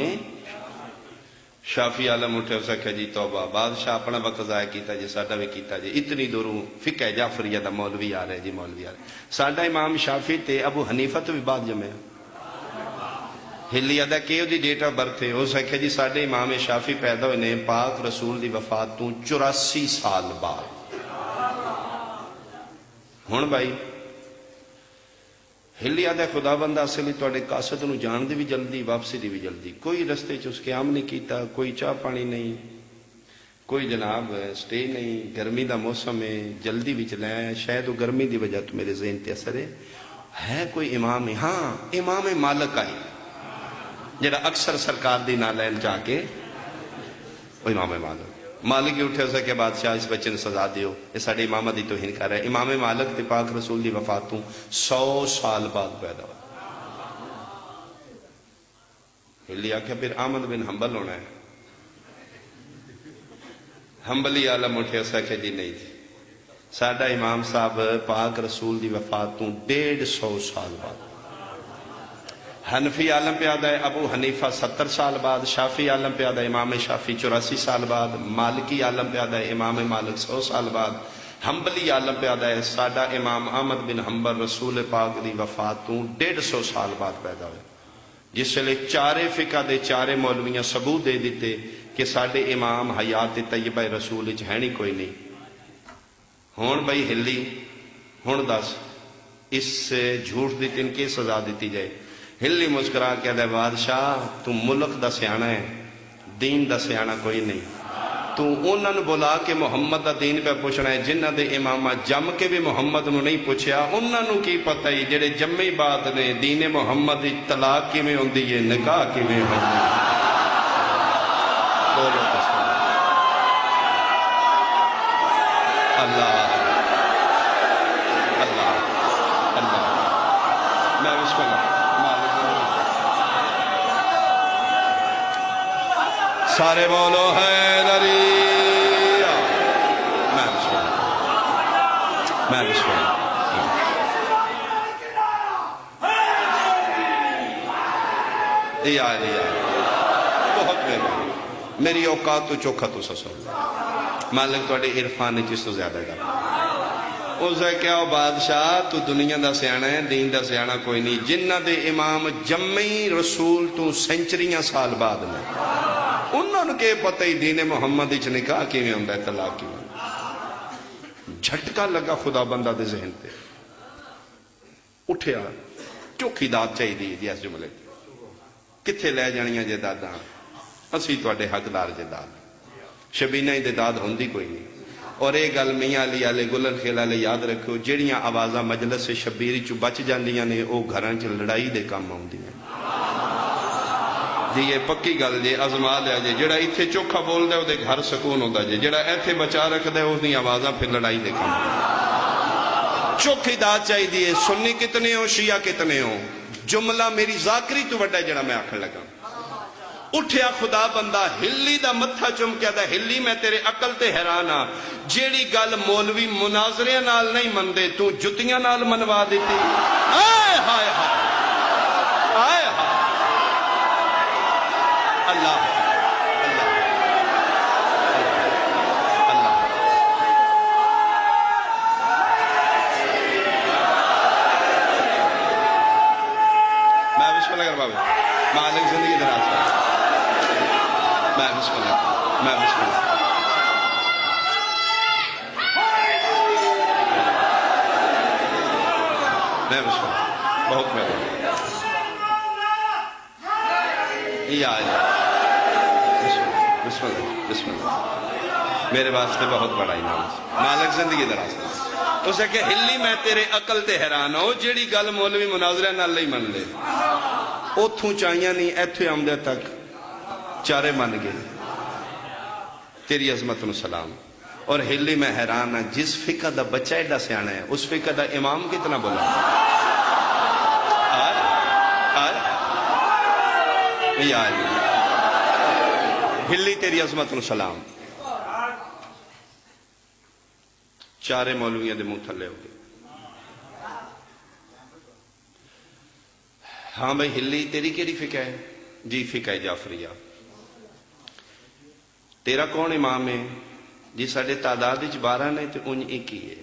شافعی عالم اٹھے اسا کہ جی توبہ. بادشاہ اپنا وقت ضائع کیتا جی، ساڈا بھی کیتا جی. اتنی دوروں فقہ جعفریہ دا مولوی آ رہے جی، مولوی آ رہے. ساڈا امام شافعی تے ابو حنیفہ تو بھی بعد جمعے. ہلی آدھا کہ دی ڈیٹ آف برتھ ہے. اس آخیا جی ساڈے امام شافی پیدا ہوئے نے پاک رسول دی وفات تو 84 سال بعد. ہن بھائی ہلی آدھا خدا بندہ اصل تواڈے قاصد نو جان دی بھی جلدی واپسی دی بھی جلدی. کوئی رستے چ اس قیام نہیں کیتا, کوئی چاہ پانی نہیں, کوئی جناب سٹے نہیں. گرمی دا موسم ہے, جلدی بھی چلے آیا. شاید وہ گرمی دی وجہ تو میرے ذہن تے اثر ہے کوئی امام. ہاں امام مالک آئی جڑا اکثر سرکار دی نہ لین جا کے وہ امام مالک ہی اٹھے اسے کہ بادشاہ اس بچے نے سزا دیو, یہ ساڈے امامت دی توہین کر رہا ہے. امام مالک تے پاک رسول دی وفات تو 100 سال بعد پیدا ہوا. ہلی آخیا پھر احمد بن حنبل ہونا ہے. حنبلی عالم اٹھے اسے کہ جی نہیں تھی, ساڈا امام صاحب پاک رسول دی وفات تو 150 سال بعد. حنفی عالم پیادہ ہے ابو حنیفہ 70 سال بعد. شافی عالم پیادہ ہے امام شافی 84 سال بعد. مالکی عالم پیادہ ہے امام مالک 100 سال بعد. حنبلی عالم پیادہ ہے ساڈا امام احمد بن حنبل رسول پاک دی وفات تو 150 سال بعد پیدا ہوئے. جس لئے چارے فقہ دے چارے مولویاں ثبوت دے دیتے کہ ساڈے امام حیات طیبہ رسول ہے نہیں کوئی نہیں. ہون بھائی ہلی ہون دس اس جھوٹ دی تن کی سزا دیتی جائے. ہلی مسکرا کے دے بادشاہ تو ملک دا سیانا ہے, دین دا سیانا کوئی نہیں. تو انہوں نے بلا کے محمد دا دین پہ پوچھنا ہے جنہ دے امامہ جم کے بھی محمد نو نہیں پوچھیا. انہوں نے کی پتہ ہی جڑے جمعی بات نے دین محمد طلاق کی میں ہوندی ہے, نکاح کی میں ہوندی ہے. بولو اللہ اللہ اللہ. میں بسم اللہ سارے بولو حیدری. میں بسم اللہ بہت مہربانی. میری اوقات تو چوکھا تو سسر مالک تواڈے عرفان چیز تو زیادہ گا. اسے کیا بادشاہ تو دنیا دا سیانا ہے, دین دا سیانا کوئی نہیں. جنہ دے امام جمعی رسول تو سینچریاں سال بعد میں انہوں نے کہ پتہ ہی دین محمد اچھ نکاح کی میں ہوندہ ہے طلاق کی میں. جھٹکا لگا خدا بندہ دے ذہن تے اٹھیا چوکھی داد چاہی دی جی اس جملے کتھے لے جانیاں جے دادا اسی تواڈے حقدار جے داد. شبینہ ہی دے داد ہوندی کوئی نہیں. اور ایک گل میاں علی آلے گلن خیل آلے یاد رکھو جڑیاں آوازاں مجلس سے شبیری چو بچ جاندیاں نے او گھران چ لڑائی دے کام ہوندی ہیں. جی یہ پکی گل جے ازما لیا جے جڑا ایتھے چوکھا بول دے او دے گھر سکون ہوتا جے, جڑا ایتھے بچا رکھ دے اس دی آوازاں پھر لڑائی دے کام. چوکھی داد چاہی دیئے. سنی کتنے ہو شیعہ کتنے ہو, جملہ میری ذاکری تو بڑا جڑا میں آکھن لگا. اٹھیا خدا بندہ ہلی دا متھا چم کیا دا ہلی میں تیرے عقل تے حیران ہاں. جیڑی گل مولوی مناظرے نال نہیں مندے تو جتیاں نال منوا دیتی. آئے ہائے ہائے آئے ہائے اللہ اللہ اللہ. میں بسم اللہ کر بابا مالک زندگی دراز کر. میں بسم اللہ میں بسم اللہ میں بسم اللہ بہت مہربانی. یا بسم اللہ بسم اللہ میرے واسطے بہت بڑا انعام. مالک زندگی دراز کر. اسے کہ ہلی میں تیرے عقل تے حیران ہو جیڑی گل مولوی مناظرہ نال نہیں من لے اتھوں چاہیاں نہیں ایتھے آمدے تک چارے من گئے. تیری عظمت و سلام. اور ہلی میں حیران ہاں جس فقہ دا بچہ ایڈا سیانا ہے اس فقہ دا امام کتنا بولا. یا ہلی تیری عظمت و سلام. چارے مولویاں دے منہ تھلے ہو گئے. ہاں بھائی ہلی تیری کیڑی فقہ ہے؟ جی فقہ جعفریہ. تیرا کون امام ہے؟ جی ساڑھے تعداد 12 نہیں تو انج ایک ہی ہے.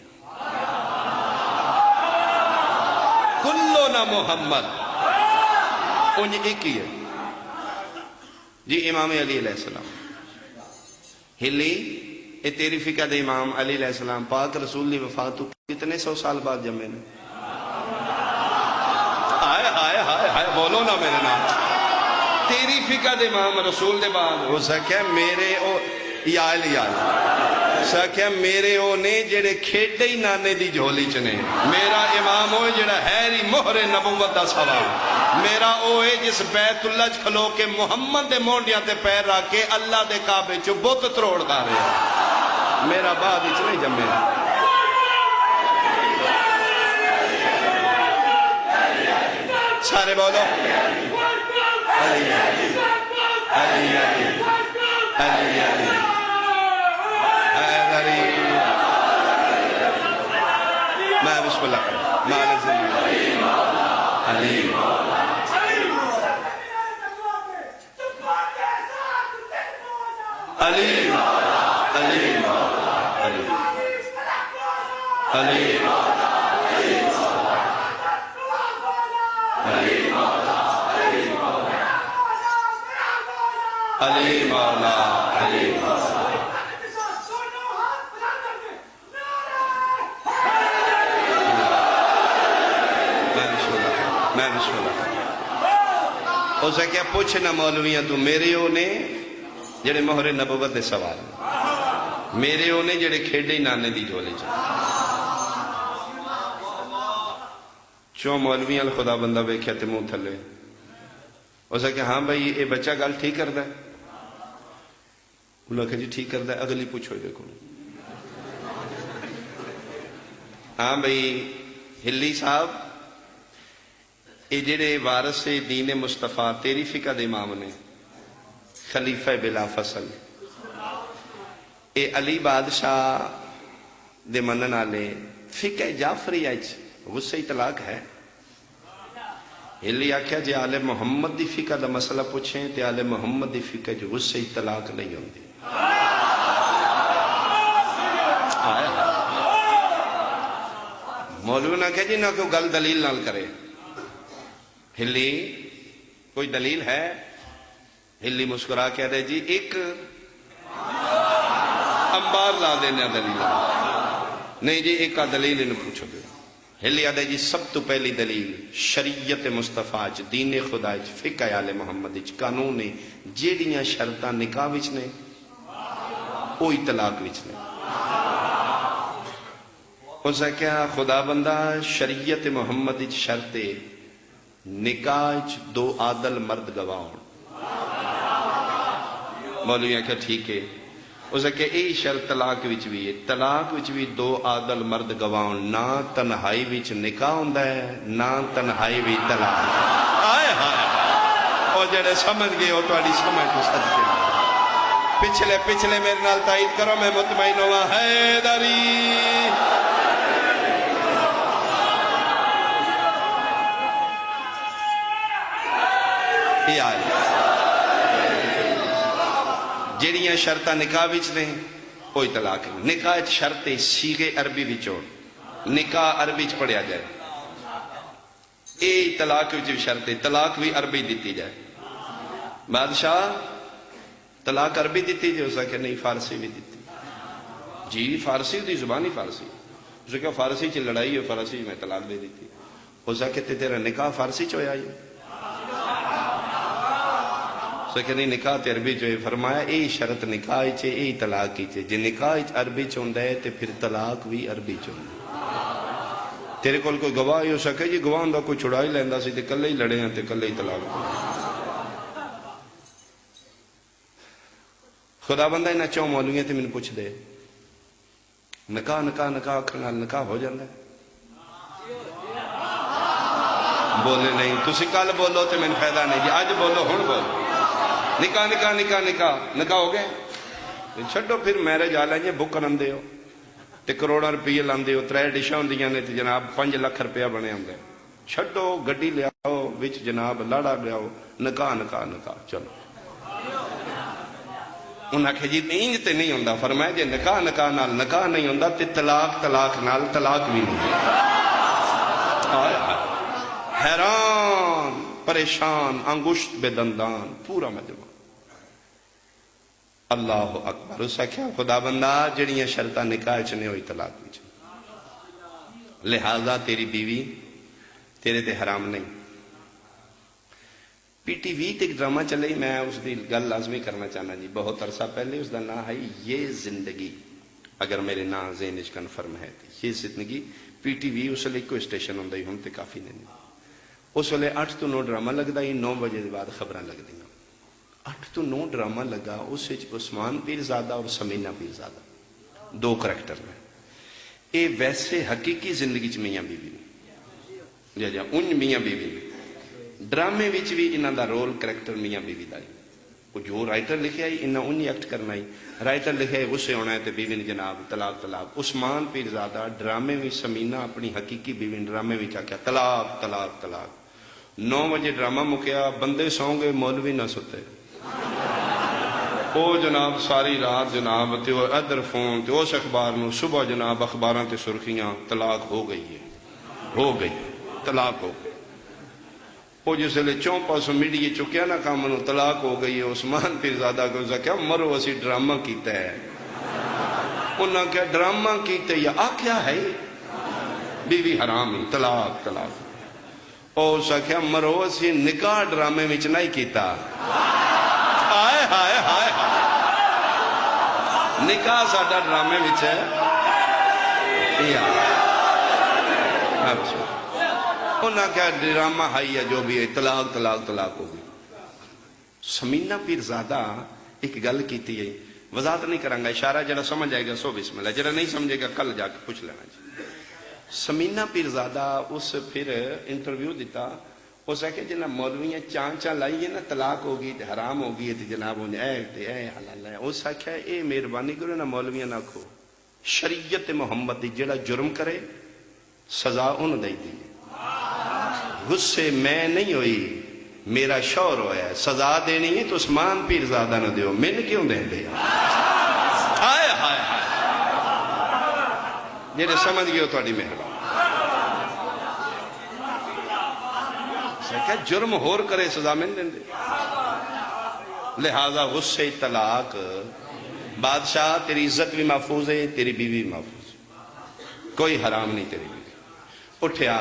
کلو نہ محمد انج ایک ہی ہے. جی امام علی علیہ السلام ہلی یہ تیری فقہ دے امام علی علیہ السلام پاک رسول دی وفات کتنے 100 سال بعد جمے نے؟ ہائے ہائے ہائے ہائے بولو نا میرے نام تیری فقہ دے امام رسول دے بعد ہو سکیا میرے او سکیا میرے او نے جڑے کھیڈے ہی نانے دی جھولی چنے میرا امام ہوئے جڑا ہیری مہر نبوت دا سوال میرا اوے جس بیت اللہ کھلو کے محمد دے مونڈیاں تے پیر رکھ کے اللہ دے کعبے چو بت تروڑ گا رہے میرا بعد اچ نہیں جمے سارے بولو علی علی علی علی علی میں بسم اللہ کروں مال زندگی علی علی علی علی علی مولا علی میں بسم اللہ ہو سکیا پوچھنا مولویاں تو میرے ہو نے جڑے مہر نبوت دے سوال میرے ہو نے جڑے کھیڈے نانے دی جھولے چوں مولویاں خدا بندہ ویکھیا تے منہ تھلے ہو سکیا ہاں بھائی یہ بچہ گل ٹھیک کردا ہے انہوں نے کہا جی ٹھیک کردا ہے اگلی پوچھو دیکھو ہاں بھائی ہلی صاحب یہ جڑے وارث دین مصطفیٰ تیری فقہ دے امام نے خلیفہ بلا فصل اے علی بادشاہ دے منن والے فقہ جعفری اچ غصے طلاق ہے ہلی آکھیا جی آل محمد دی فقہ دا مسئلہ پوچھیں تے آل محمد دی فقہ جو غصے طلاق نہیں ہوندی مولوی نہ کہے جی نہ کوئی گل دلیل نال کرے ہلی کوئی دلیل ہے ہلی مسکرا کہہ دے جی ایک انبار لا دینا دلیل نہیں جی ایک دلیل انہوں پوچھو دے ہلی آدھے جی سب تو پہلی دلیل شریعت مصطفیٰ دین خدا فقہ آل محمد قانون جیڑیاں شرطاں نکاح وچ نے اوہی طلاق وچ نے اس ہے کیا خدا بندہ شریعت محمد شرط نکاح دو عادل مرد گواہن مولویاں کیا ٹھیک ہے اس ہے کہ ای شرط طلاق وچ بھی ہے طلاق وچ بھی دو عادل مرد گواہن نہ تنہائی وچ نکاح ہوندا ہے نہ تنہائی وچ طلاق آئے ہائے اور جڑے سمجھ گئے ہو تہاڈی سمجھ تو صدقے پچھلے میرے نال تائید کرو میں مطمئن ہوا حیدری جڑیاں شرطہ نکاح وچ نے کوئی طلاق نہیں نکاح شرط سیغے عربی وچوں نکاح عربی چ پڑھیا جائے اے طلاق وچ شرط طلاق بھی عربی دیتی جائے بادشاہ طلاق عربی دیتی جو اسا کہ نہیں فارسی بھی دیتی جی فارسی دی زبانی فارسی اسے کہ فارسی چ لڑائی ہے فارسی میں طلاق دے دیتی اسا کہ تیرا نکاح فارسی چ ہویا ہے کہ نہیں نکاح تے عربی جو فرمایا اے شرط نکاح چے اے طلاق کی چے جے نکاح عربی چوندا ہے تے پھر طلاق بھی عربی چوندا تیرے کول کوئی گواہ ہو سکے جی گواہ دا کوئی چھڑائی لیندا سی تے کلے ہی لڑے ہیں تے کلے ہی طلاق خدا بندہ انہاں چوں مولویاں تے مینوں پوچھ دے نکاح نکاح نکاح اکھر نال نکاح ہو جاندا ہے بولے نہیں تسی کل بولو تے مینوں فائدہ نہیں جی اج بولو ہن بولو نکاح نکاح نکاح نکاح نکاح ہو گئے چھڈو پھر میرج آ لیں بک رندے ہو تے کروڑاں روپیے لاندے ہو 3 ڈشاں ہوندیاں نے تے جناب 5 لاکھ روپیہ بنے ہوندے چھڈو گڈی لیاؤ وچ جناب لاڑا لیاؤ نکاح نکاح نکاح چلو انہاں کہ جی انج تے نہیں ہوندا فرمایا جے نکاح نکاح نال نکاح نہیں ہوندا تے طلاق طلاق نال طلاق بھی نہیں حیران پریشان انگشت بے دندان پورا مجمع اللہ اکبر. اس آخیا خدا بندہ جڑیاں شرطاں نکاح چ نہیں ہوئی طلاق وچ، لہذا تیری بیوی تیرے تے حرام نہیں. پی ٹی وی تے ایک ڈرامہ چلے، میں اس دی گل لازمی کرنا چاہنا جی. بہت عرصہ پہلے اس دا نام ہے یہ زندگی، اگر میرے نام ذہن وچ کنفرم ہے تو یہ زندگی. پی ٹی وی اس ویلے کوئی اسٹیشن ہوندا ہی، ہن تے کافی نہیں. اس ویلے 8 to 9 ڈرامہ لگتا ہی، 9 بجے دے بعد خبراں لگدیاں. 8 to 9 ڈرامہ لگا، اس وچ عثمان پیرزادہ اور سمینہ پیرزادہ 2 کریکٹر نے. اے ویسے حقیقی زندگی چ میاں بیوی نے، جا انج میاں بیوی نے. ڈرامے وچ بھی انہاں دا رول کریکٹر میاں بیوی دا ہے. وہ جو رائٹر لکھیا ہی انہاں انج ایکٹ کرنا ہی. رائٹر لکھیا ہے غصے ہونا ہے تے بیوی نے جناب طلاق طلاق. عثمان پیرزادہ ڈرامے وچ سمینہ اپنی حقیقی بیوی نے ڈرامے وچ آکھیا طلاق طلاق طلاق. 9 بجے ڈرامہ مکیا، بندے سو گئے، مولوی نہ ستے. او جناب ساری رات جناب تے ادھر فون تے اس اخبار نو، صبح جناب اخباراں تے سرخیاں طلاق ہو گئی ہے، ہو گئی طلاق ہو گئی. وہ جس ویلے 4 پاسوں میڈیا چکیا نا کام نو، طلاق ہو گئی ہے. عثمان پیرزادہ کو کیا مرو اسی ڈرامہ کیتا ہے. انہاں کیا ڈرامہ کیتے یا آکھیا ہے بیوی حرام ہی، طلاق طلاق. اور اس کیا مرو اسی نکاح ڈرامے وچ نہیں کیتا. ہائے ہائے ہائے نکاح ساڈا ڈرامے وچ ہے. انہاں کیا ڈرامہ ہائی ہے جو بھی ہے، طلاق طلاق طلاق ہو گئی. سمینہ پیرزادہ ایک گل کیتی ہے، وضاحت نہیں کروں گا، اشارہ جڑا سمجھ آئے گا سو بسم اللہ، جڑا نہیں سمجھے گا کل جا کے پوچھ لینا جی. سمینہ پیرزادہ اس پھر انٹرویو دیتا. اس ہے کہ جناب مولویاں چاں لائی ہے نا طلاق ہوگی تے حرام ہوگی تے جناب اے حلال ہے. اس آخیا اے مہربانی کرو نا مولویاں نہ کھو، شریعت محمد دی جڑا جرم کرے سزا انہوں دے دی. غصے میں نہیں ہوئی، میرا شوہر ہویا ہے، سزا دینی ہے تو عثمان پیرزادہ نہ دیو، من کیوں دیں دے. ہائے ہائے جڑے سمجھ گئے ہو تھوڑی مہربانی. کہ جرم ہور کرے سزا میں دیں دے. لہذا غصے طلاق. بادشاہ تیری عزت بھی محفوظ ہے، تیری بیوی بھی محفوظ ہے، کوئی حرام نہیں تیری بیوی. اٹھیا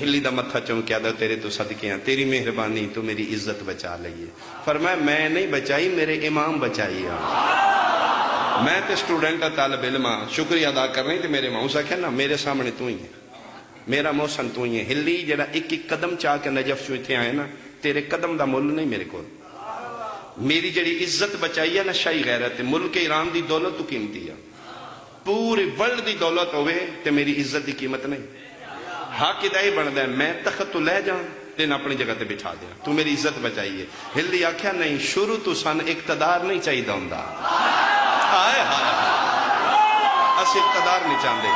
ہلی دا متھا چونکیا دا تیرے تو صدقے ہیں، تیری مہربانی تو میری عزت بچا لئیے. فرمایا میں نہیں بچائی، میرے امام بچائی ہے. میں تے سٹوڈنٹ طالب علم شکریہ ادا کر رہی تے میرے ماں. اسا کہنا میرے سامنے تو ہی ہے، میرا محسن تو ہی ہے. ہلی جڑا ایک ایک قدم چاہ کے نجف چو تھے آئے نا، تیرے قدم دا مل نہیں میرے کو. میری جڑی عزت بچائی ہے نا شاہی غیرت، ملک ایران دی دولت تو قیمتی ہے. پوری ورلڈ دی دولت ہوئے تے میری عزت دی قیمت نہیں. حق ادائی بڑھتا ہے میں تخت تو لے جاؤں تین اپنی جگہ تے بٹھا دیا، تو میری عزت بچائی ہے. ہلی آکھیا نہیں، شروع تو سن اقتدار نہیں چاہیے ہوندا. ہائے ہائے اس اقتدار نہیں چاہتے،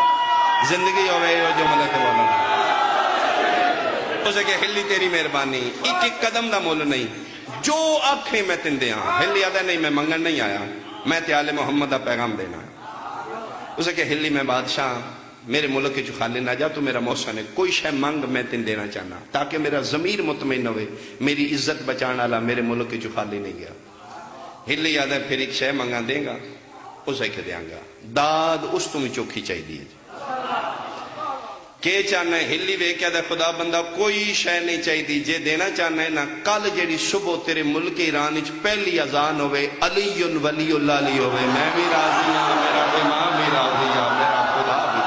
زندگی ہوئے جو ملک مولانا. اسے کہ ہلی تیری مہربانی، ایک ایک قدم دا مول نہیں، جو آنکھیں میں تن دیا. ہلی آدھا نہیں میں منگن نہیں آیا، میں تے آل محمد دا پیغام دینا. اسے کہ ہلی میں بادشاہ میرے ملک کی جو خالی نہ جا، تو میرا محسن ہے، کوئی شے منگ میں تن دینا چاہنا تاکہ میرا ضمیر مطمئن ہوئے، میری عزت بچانا لا میرے ملک کی جو خالی نہیں گیا. ہلی آدھا پھر ایک شے منگا دیں گا، اسے کہ دیاں گا. داد اس تمہیں چوکھی چاہی دیئے کہ چاہنا ہے. ہلی وے کیا دا خدا بندہ کوئی شے نہیں چاہی دی، جے دینا چاہنا ہے نا کل جیڑی صبح تیرے ملک ایران اچ پہلی اذان ہوئے علی ولی اللہ علی ہوئے، میں بھی راضی ہوں، میرا امام بھی راضی ہے، میرا خدا بھی.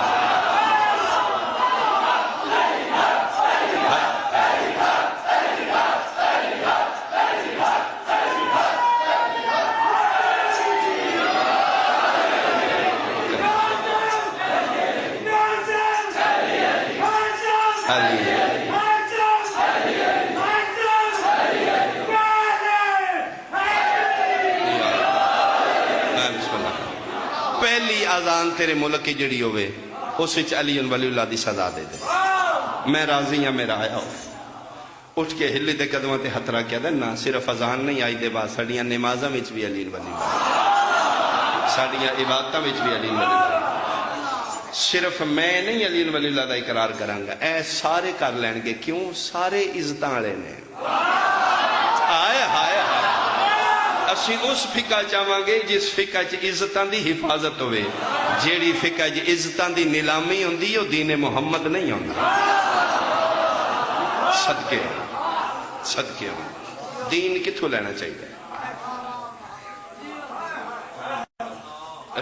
پہلی آزان تیرے ملک کی جڑی ہوئے اس وچ علی ولی اللہ دی سزا دے دے. میں راضی ہاں، میرا آیا ہو. اٹھ کے ہلی دے قدموں تے ہتھرا کیا دے نا، صرف اذان نہیں آئی دے بعد ساڑیاں نمازاں وچ بھی علی ولی اللہ، ساڑیاں عبادتاں وچ بھی علی ولی اللہ. صرف میں نہیں علی ولی اللہ دا اقرار کراں گا، اے سارے کر لین گے. کیوں؟ سارے عزتاں والے نے. آئے ہائے ہائے اسی اس فقہ چاہواں گے جس فقہ عزتاں دی حفاظت ہوئے، جیڑی فقہ عزتاں دی نیلامی ہوندی وہ دین محمد نہیں ہوندا۔ صدقے صدقے دین کتھوں لینا چاہیے؟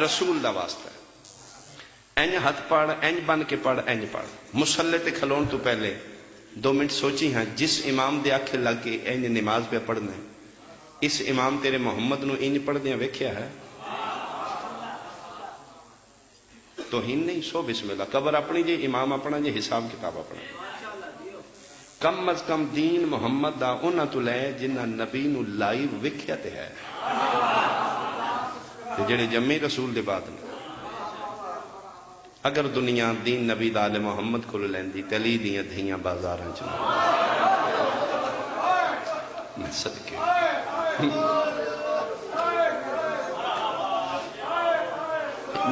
رسول دا واسطہ ہے۔ اینج ہاتھ پڑھ، اینج بن کے پڑھ، اینج پڑھ۔ مسلے تے کھلون تو پہلے 2 منٹ سوچی ہاں، جس امام دے آکھے لگ کے اینج نماز پہ پڑھنا ہے، اس امام تیرے محمد نو اینج پڑھ دیا ویکھیا ہے؟ توہین نہیں، سو بسم اللہ، قبر اپنی جے، امام اپنا جے، حساب کتاب اپنا۔ کم از کم دین محمد دا انہاں تو لے جنہ نبی نو لائیو ویکھیا تے ہے، تے جڑے جمی رسول دے بعد نے۔ اگر دنیا دین نبی دا آل محمد کو لیندی تے علی دیاں دھیاں بازاراں چ صدقے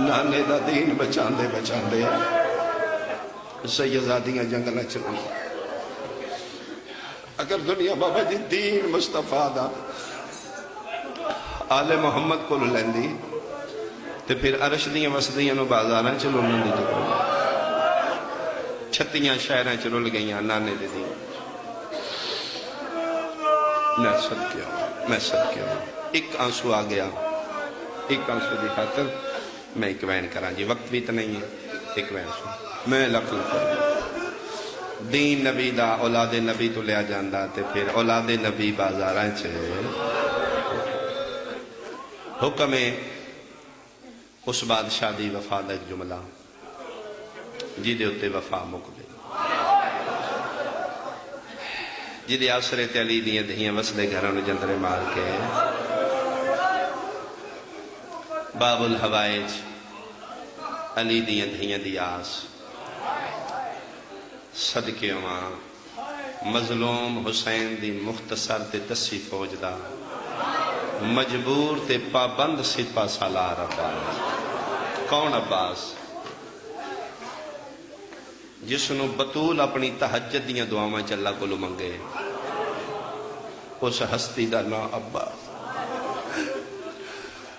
نانے دا دین بچاندے بچاندے سیدزادیاں جنگلاں چ اگر دنیا بابا جی دین مصطفیٰ دا آل محمد کو لیندی تے پھر عرش دیاں وسدیاں نو بازاراں چ لولن دی ضرورت، 36 شہراں چ رل گئیاں نانے دے دین۔ میں صدقے ہوں، ایک آنسو آ گیا، ایک آنسو دی خاطر میں ایک وین کراں جی، وقت بھی تو نہیں ہے، ایک وین سو میں لکھ دین نبی دا اولاد نبی تو لیا جاندہ تے پھر اولاد نبی بازاراں چ حکم اس بادشاہ دی وفا دا ایک جملہ جی دے اتے وفا مک گئی، جی دے آسرے تے علی دیاں دہیاں وسدے گھروں نے جندرے مار کے باب الحوائج علی دیاں دہیاں دی آس صدقے وہاں مظلوم حسین دی مختصر تے تسی فوج دا مجبور تے پابند سپہ سالار عباس۔ کون عباس؟ جس نو بطول اپنی تہجد دیاں دعاواں چ اللہ کولو منگے، اس ہستی دا نا عباس،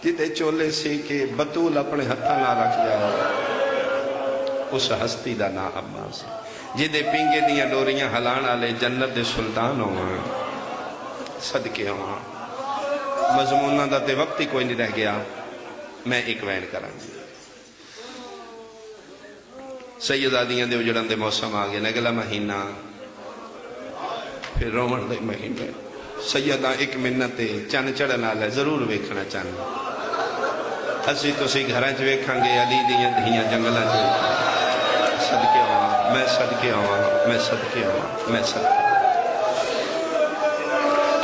جتے چولے سی کے بطول اپنے ہتھاں نہ رکھ جائے، اس ہستی دا نا عباس، جدے پینگے دیاں ڈوریاں ہلان آلے جنت دے سلطان ہوئے۔ صدقے ہوں مضمونہ دا تے وقت ہی کوئی نہیں رہ گیا، میں ایک وین کریں گی۔ سیدادیاں دے اجڑن دے موسم آگے، نگلا مہینہ پھر رومن دے مہینے، سیدہ ایک منت چن چڑھن آلے ضرور ویکھنا چاہنا، اسی تو سی گھراں چ ویکھاں گے علی دیاں دہیاں جنگلاں چ۔ صدقے ہوں میں صدقے ہوں میں صدقے ہوں میں صدقے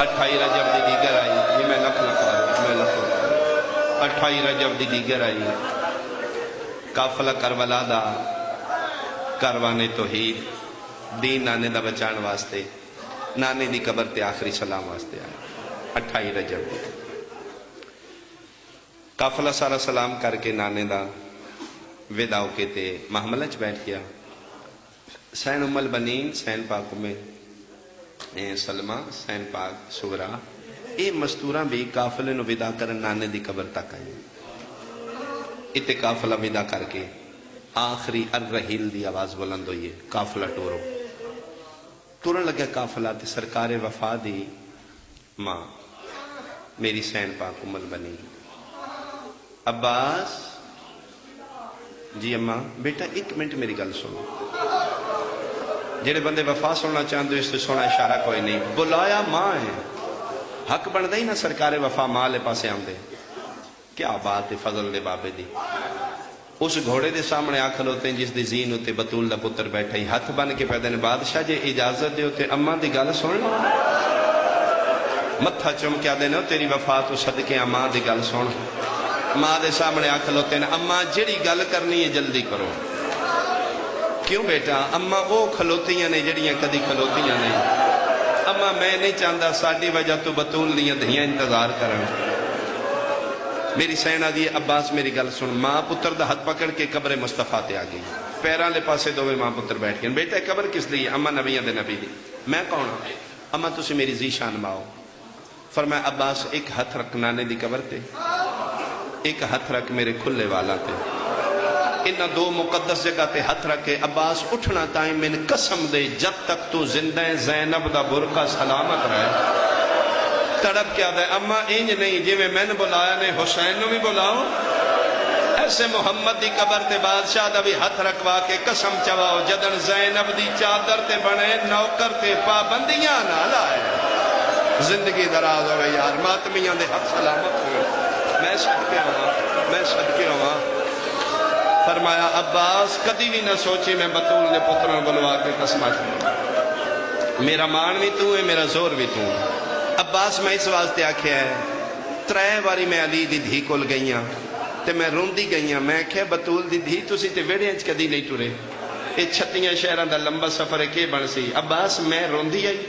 28 رجب دی دیگر آئی، یہ میں لکھ 28 رجب دی دیگر آئی، قافلہ کربلا دا کاروانے توحید دین نانے دا بچان واسطے، نانے دی قبر تے آخری سلام واسطے آئے۔ 28 رجب دی قافلہ سارا سلام کر کے نانے دا ودا ہو کے تے محملہ چ بیٹھ گیا۔ سین ام البنین، سین پاک میں سلمہ، سین پاک سغرا، اے مستوراں بھی قافلے نو ودا کرن نانے دی قبر تک آئی۔ اتے قافلہ ودا کر کے آخری الرحیل دی آواز بلند ہوئی ہے، قافلہ ٹورو ٹورن لگا قافلہ تے سرکار وفا دی ماں میری سین پاک ام البنین، عباس جی اماں بیٹا ایک منٹ میری گل سنو، جڑے بندے وفا سننا چاہتے ہو اس سے سونا اشارہ کوئی نہیں، بلایا ماں ہے، حق بنتا ہی نہ سرکار وفا ماں لے پاسے آن دے، کیا بات ہے فضل دے بابے دی۔ اس گھوڑے دے سامنے آ کھلوتے ہیں جس دی زین ہوتے بطول دا پتر بیٹھا ہی، ہاتھ بن کے پیدا نے بادشاہ جے اجازت دے ہوتے اماں دی گل سن لو، متھا چم کیا دینا تیری وفا تو صدقے اماں دی گل سن۔ ماں دے سامنے آ کھلوتے ہیں اماں جڑی گل کرنی ہے جلدی کرو، کیوں بیٹا اماں وہ کھلوتیاں نے جڑیاں کدی کھلوتیاں نے، اماں میں نہیں چاہتا ساڈی وجہ تو بطول دیاں دھیاں انتظار کرن۔ میری سینا دی عباس میری گل سن، ماں پتر دا ہاتھ پکڑ کے قبر مصطفیٰ تے آ گئی، پیراں لے پاسے دوویں ماں پتر بیٹھ گئے، بیٹا قبر کس لیے؟ اماں نبیاں دے نبی دی۔ میں کون ہوں؟ اماں تسی میری ذی شان ماں ہو، فرمایا عباس ایک ہاتھ رکھ نانے دی قبر تے، ایک ہاتھ رکھ میرے کھلے والا تے، انہاں دو مقدس جگہ تے ہاتھ رکھے عباس اٹھنا تائیں میں نے قسم دے جب تک تو زندہ زینب دا برقع سلامت رہے۔ تڑپ کیا دے اما انج نہیں جی میں نے بلایا نے حسین نو بھی بلاؤ، ایسے محمد دی قبر تے بادشاہ دا بھی ہاتھ رکھوا کے قسم چواؤ جدن زینب دی چادر تے بنے نوکر تے پابندیاں نہ لائے، زندگی دراز ہوئے یار، ماتمیاں دے حق سلامت ہوئے۔ میں صدقے ہوا فرمایا عباس کدی بھی نہ سوچی میں بطول نے پتروں بلوا کے قسمہ چھوڑا، میرا مان بھی تو ہے میرا زور بھی تو ہے۔ عباس میں اس واسطے آکھیا ہے 3 باری میں علی دی دھی کول گئیاں تے میں روندی گئیاں، میں کہے بطول دی دھی تسی تے ویڑے انچ کدی نہیں ٹرے، اے 36 شہران دا لمبا سفر ہے کہ بن سی۔ عباس میں روندی آئی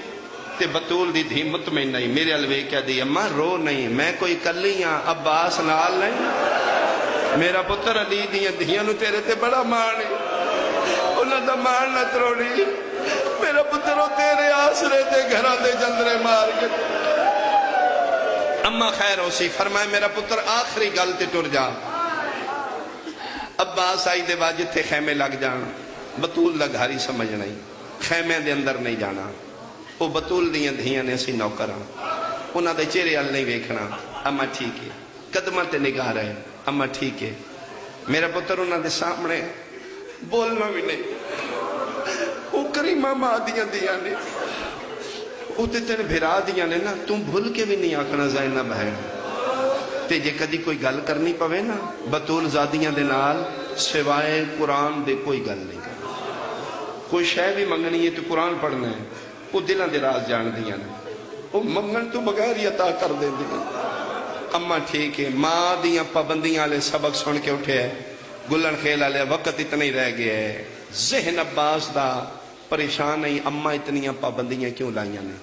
تے بطول دی دھی مطمئن نہیں، میرے الوے کیا دی اماں رو نہیں، میں کوئی کلی ہاں، عباس نال نہیں، میرا پتر علی دیاں دھیاں نو تیرے تے بڑا مان ہے، انہاں دا مان نہ تروڑی، میرا پترو تیرے آسرے تے گھرہ دے جندرے مار کے۔ اماں خیر ہو سی، فرمائے میرا پتر آخری گل تے ٹر جا۔ عباس آئی دے بعد جتھے خیمے لگ جان، بطول دا گھاری سمجھ نہیں، خیمے دے اندر نہیں جانا، وہ بطول دیاں دھیاں نے اسی نوکراں، انہاں دے چہرے ال نہیں ویکھنا، اماں ٹھیک ہے، قدمہ تے نگاہ رہے، اماں ٹھیک ہے، میرا پتر انہاں دے سامنے بولنا بھی نہیں، وہ کریمہ ماں دیاں نے، وہ تے تیرے بھرا دیاں نے نا، تم بھول کے بھی نہیں آکھنا زینب ہے، تے جے کدی کوئی گل کرنی پوے نا بطول زادیاں دے نال سوائے قرآن دے کوئی گل نہیں کرنا، کوئی شے بھی منگنی ہے تو قرآن پڑھنا ہے، وہ دلاں دے راز جان دیاں نے، وہ منگن تو بغیر ہی عطا کر دیں دیاں۔ اماں ٹھیک ہے، ماں دیاں پابندیاں لے سبق سن کے اٹھے ہے، گلن خیل لے وقت اتنا ہی رہ گیا ہے، ذہن عباس دا پریشان نہیں اماں اتنیاں پابندیاں کیوں لائیاں نے۔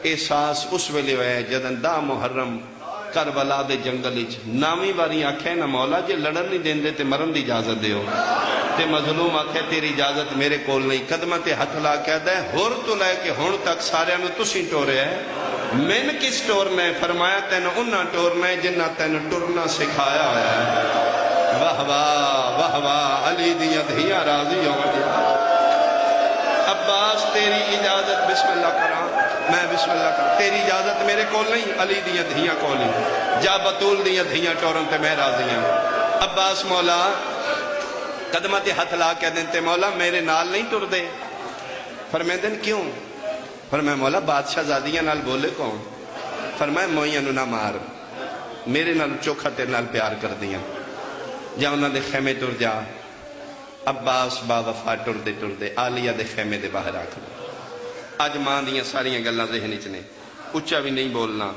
احساس اس ویلے ہوئے جدن 10 محرم کربلا دے جنگل اچ نامی باری آکھے نا مولا جے لڑن نہیں دین دے تے مرن دی اجازت دیو، تے مظلوم آکھے تیری اجازت میرے کول نہیں، قدمہ تے ہتھ لا کہہ ہے ہور تو لے کے ہون تک سارے میں تسی ٹورے ہے، میں کس ٹورنا ہے؟ فرمایا تین انہاں ٹورنا ہے جنہ تین ٹورنا سکھایا ہویا ہے۔ واہ واہ واہ واہ علی دیاں دھیاں راضی ہو گیا۔ عباس تیری اجازت بسم اللہ کرا، میں بسم اللہ کرا، تیری اجازت میرے کول نہیں، علی دیاں دھیاں کول نہیں، جا بطول دیاں دھیاں ٹورن تے میں راضی ہوں۔ عباس مولا قدمہ تے ہتھ لا کے دنتے مولا میرے نال نہیں ٹر دے، فرمائے دن کیوں؟ فرمائے مولا بادشاہ زادیاں نال بولے کون؟ فرمائے موئیاں نو نہ مار، میرے نال چوکھا تیرے نال پیار کر دیاں، جا انہاں دے خیمے ٹر جا۔ عباس با وفا ٹر دے آلیہ دے خیمے دے باہر آکھنا، آج ماں دیاں ساریاں گلاں ذہن وچ نے، اچھا بھی نہیں بولنا،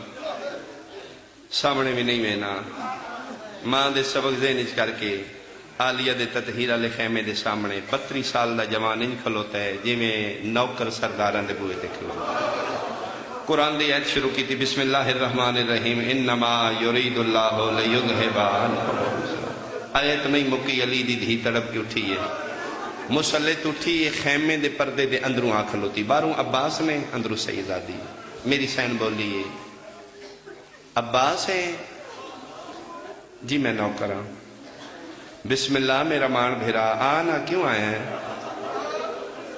سامنے بھی نہیں وینا، ماں دے سبق ذہن وچ کر کے آلیہ دے تطہیر علیہ خیمے دے سامنے 32 سال دا جوان انج کھلوتا ہے جی میں نوکر سرداراں دے بوئے تے کھلوتا ہے۔ قرآن دی آیت شروع کی تھی بسم اللہ الرحمن الرحیم انما یرید اللہ لیذھب عنکم، آیت نہیں مکی، علی دی دھی تڑپ کی اٹھی ہے، مسلط اٹھی ہے، خیمے دے پردے دے اندروں آنکھ لوتی، باروں عباس نے اندروں سیدادی، میری سین بولی ہے عباس ہے جی میں نوکر ہوں، بسم اللہ میرا مان بھیرا، آنا کیوں آئے ہیں؟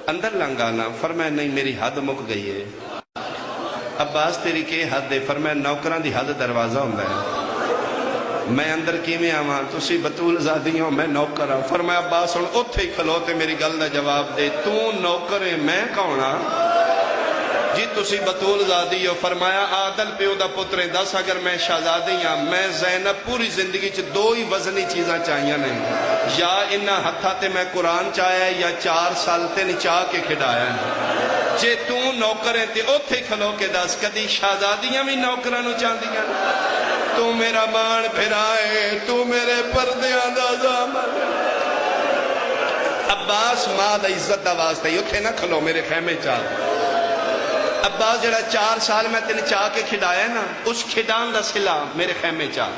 اندر لنگ آنا، فرمایا نہیں میری حد مک گئی ہے۔ عباس تیری کے حد دے؟ فرمایا نوکران دی حد دروازہ ہوں ہے، میں اندر کیویں آواں؟ تسی بطول زادی ہو میں نوکر ہوں۔ فرمایا عباس ہن اوتھے ہی کھلو تے میری گل دا جواب دے، تو نوکر ہے میں کون ہاں؟ جی تسی بطول زادی ہو۔ فرمایا عادل پیو دا پتر دس اگر میں شہزادی ہاں، میں زینب پوری زندگی چ 2 ہی وزنی چیزاں چاہیے نے، یا انہاں ہتھا تے میں قرآن چاہیا یا 4 سال تے نچا کے کھڈایا ہے۔ جے تو نوکر ہے تے اوتھے کھلو کے دس کدی شہزادیاں بھی نوکراں نو چاہندیاں؟ تو میرا مان پھرائے، تو میرے پردیاں دا زامن۔ عباس ماں دا عزت دا واسطہ ہی اوتھے نہ کھلو میرے خیمے چاہ۔ عباس جڑا 4 سال میں تین چاہ کے کھڈایا نا، اس کھڈان دا صلہ میرے خیمے چاہ،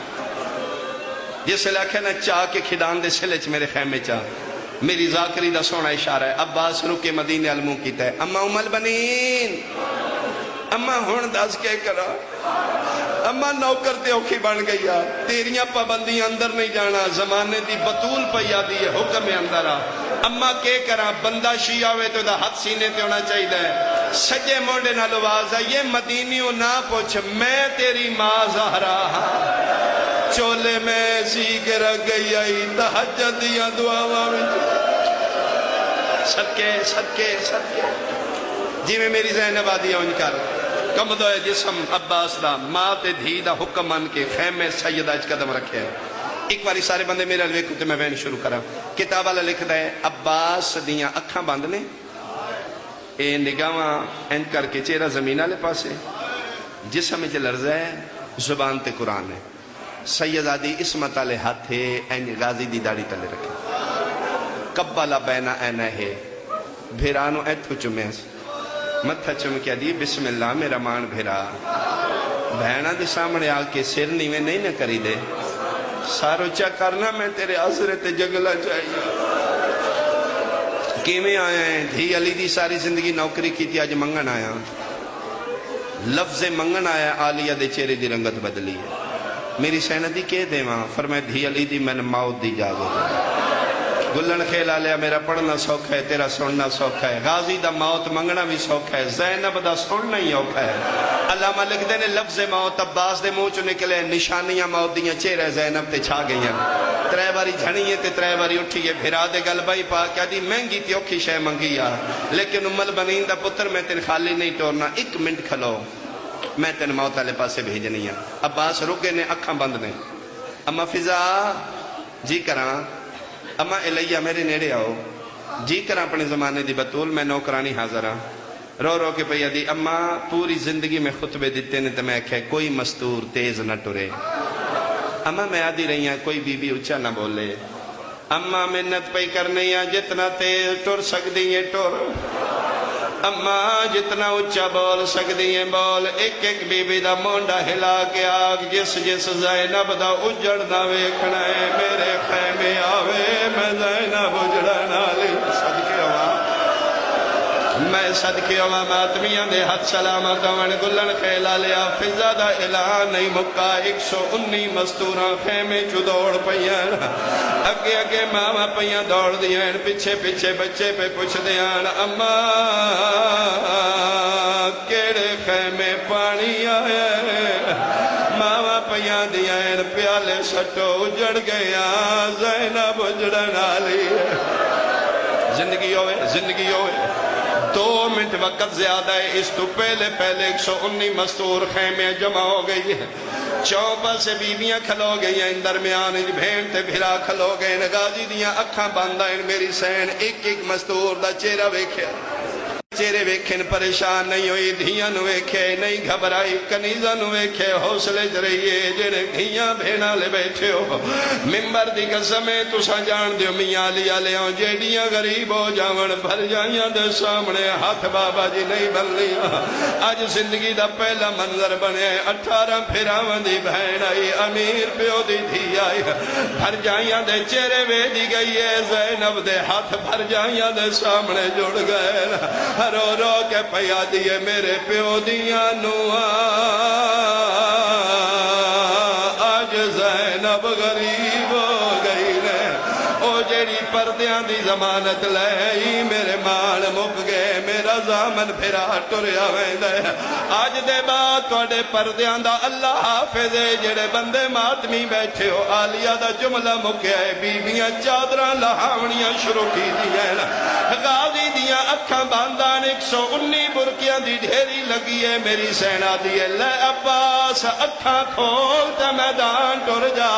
جس علاقے نا چاہ کے کھڈان دے صلے چ میرے خیمے چاہ، میری ذاکری دا سونا اشارہ ہے۔ عباس رکے مدینے علموں کیتا ہے، اما ام البنین، اما ہون دس کے کرا اما نوکر تے اوکھی بن گئی آ تیریاں پابندیاں اندر نہیں جانا زمانے دی بطول پیا دی ہے حکم اندر آ اما کے کرا بندہ شیعہ ہوئے تو دا ہاتھ سینے تے ہونا چاہیے ہے سجے موڑے نہ لواز ہے یہ مدینیوں نہ پوچھ میں تیری ماں زہرا ہاں چولے میں سی کے رکھ گئی آئی تہجد دیاں دعاواں میں صدقے صدقے صدقے جی میں میری زینب آدیا ان کر کم دوئے جسم عباس دا ماں تے دھی دا حکم من کے خیمے سیدہ اچ قدم رکھے ہیں ایک باری سارے بندے میرے الوے کتے میں وین شروع کرا کتاب والا لکھ دے عباس دیاں اکھاں باندھنے اے نگاواں این کر کے چہرہ زمین والے پاسے جسم میں لرزہ ہے زبان تے قرآن ہے سیدادی اسمت علیہ ہاتھ ہے این غازی دی داڑی تلے رکھے قبلہ بینا اینہ ہے بھیرانو ایتھو چمیں متھا چمکیا دی بسم اللہ میرا مان بھیرا بہنہ دی سامنے آکے سر نیویں نہیں نہ کری دے سارو چا کرنا میں تیرے عصرت جگلہ چاہیے کیمیں آیا ہیں دھی علی دی ساری زندگی نوکری کی تھی آج منگن آیا لفظ منگن آیا آلیہ دے چہرے دی رنگت بدلی ہے میری سینتی کہہ دے ماں فرمائے دھی علی دی میں نے موت دی جاگو گلن کھیلا لیا میرا پڑھنا سوکھ ہے تیرا سننا سوکھ ہے غازی دا موت منگنا بھی سوکھ ہے زینب دا سننا ہی اوکھ ہے علامہ لکھ دے نے لفظ موت عباس دے منہ چو نکلے نشانیاں موت دیاں چہرے زینب تے چھا گئی ہیں ترے باری جھنیے تے ترے باری اٹھیے بھیرا دے گلبائی پا کیا دی مہنگی تی اوکھی شے منگی آ لیکن ام البنین دا پتر میں تین خالی نہیں ٹورنا ایک منٹ کھلو میں تین موت والے پاسے بھیجنی ہے عباس رکے نے اکھاں بند نے اما فضا جی کراں اما الیہ میرے نیڑے آؤ جی کر اپنے زمانے دی بطول میں نوکرانی حاضر ہاں رو رو کے پیا دی اما پوری زندگی میں خطبے دیتے نے تو میں کہے کوئی مستور تیز نہ ٹرے اما میں آدھی رہی ہیں کوئی بی بی اچھا نہ بولے اما منت پہ کرنے ہیں جتنا تیز ٹر سکتی ہیں ٹر اما جتنا اچھا بول سکتی ہیں بول ایک ایک بی بی دا مونڈا ہلا کے آگ جس جس زینب دا اجڑ دا ویکھنا ہے میرے خیمے آوے میں زینب اجڑنا لی صدقے ہوا میں صدقے ہوا ماتمیاں دے حد سلامت ون گلن خیلا لیا فضا دا اعلان نہیں مکا 119 مستوراں خیمے چو دوڑ پئیان اگے اگے ماما پئیاں دوڑ دیان پیچھے پیچھے بچے پہ پوچھ دیان اما کیڑے خیمے پانی آئے ماما پئیاں دیان پیالے سٹو اجڑ گیا زینب اجڑن آلی زندگی ہوئے 2 منٹ وقت زیادہ ہے اس تو پہلے 119 مستور خیمے جمع ہو گئی ہے چوپا سے بیویاں کھلو گئی ہیں درمیان بھین تے بھرا کھلو گئے غازی دیاں اکھاں باندھا ہیں میری سین ایک ایک مستور دا چہرہ ویکھیا چہرے ویکھن پریشان نہیں ہوئی دھیاں نو ویکھے نہیں گھبرائی کنیزاں نو ویکھے حوصلے جرائیے جنہیں گھیاں بھینا لے بیٹھے ہو ممبر دی قسمیں تسا جان دیو میاں لیا لے ہوں جیڑیاں غریب ہو جاون بھر جائیاں دے سامنے ہاتھ بابا جی نہیں بن لیا آج زندگی دا پہلا منظر بنے 18 پھراون دی بہن آئی امیر پیو دی دھی آئی بھر جائیاں دے چہرے وے دی گئی ہے زینب دے ہاتھ بھر جائیاں دے سامنے جڑ گئے رو رو کے پیا دیئے میرے پیو دیاں نوا آج زینب غریب ہو گئی نے او جیڑی پردیاں دی ضمانت لئی میرے مال مک گئے میرا زامن پھرا ٹریا ویندے آج دے بعد توڑے پردیاں دا اللہ حافظ ہے جڑے بندے ماتمی بیٹھے ہو آلیہ دا جملہ مکیا ہے بیویاں چادراں لہاونیاں شروع کی دیئے غازی دیاں اکھاں باندان 119 برکیاں دی ڈھیری لگی ہے میری سینا دیئے لے عباس اکھاں کھول تے میدان ٹر جا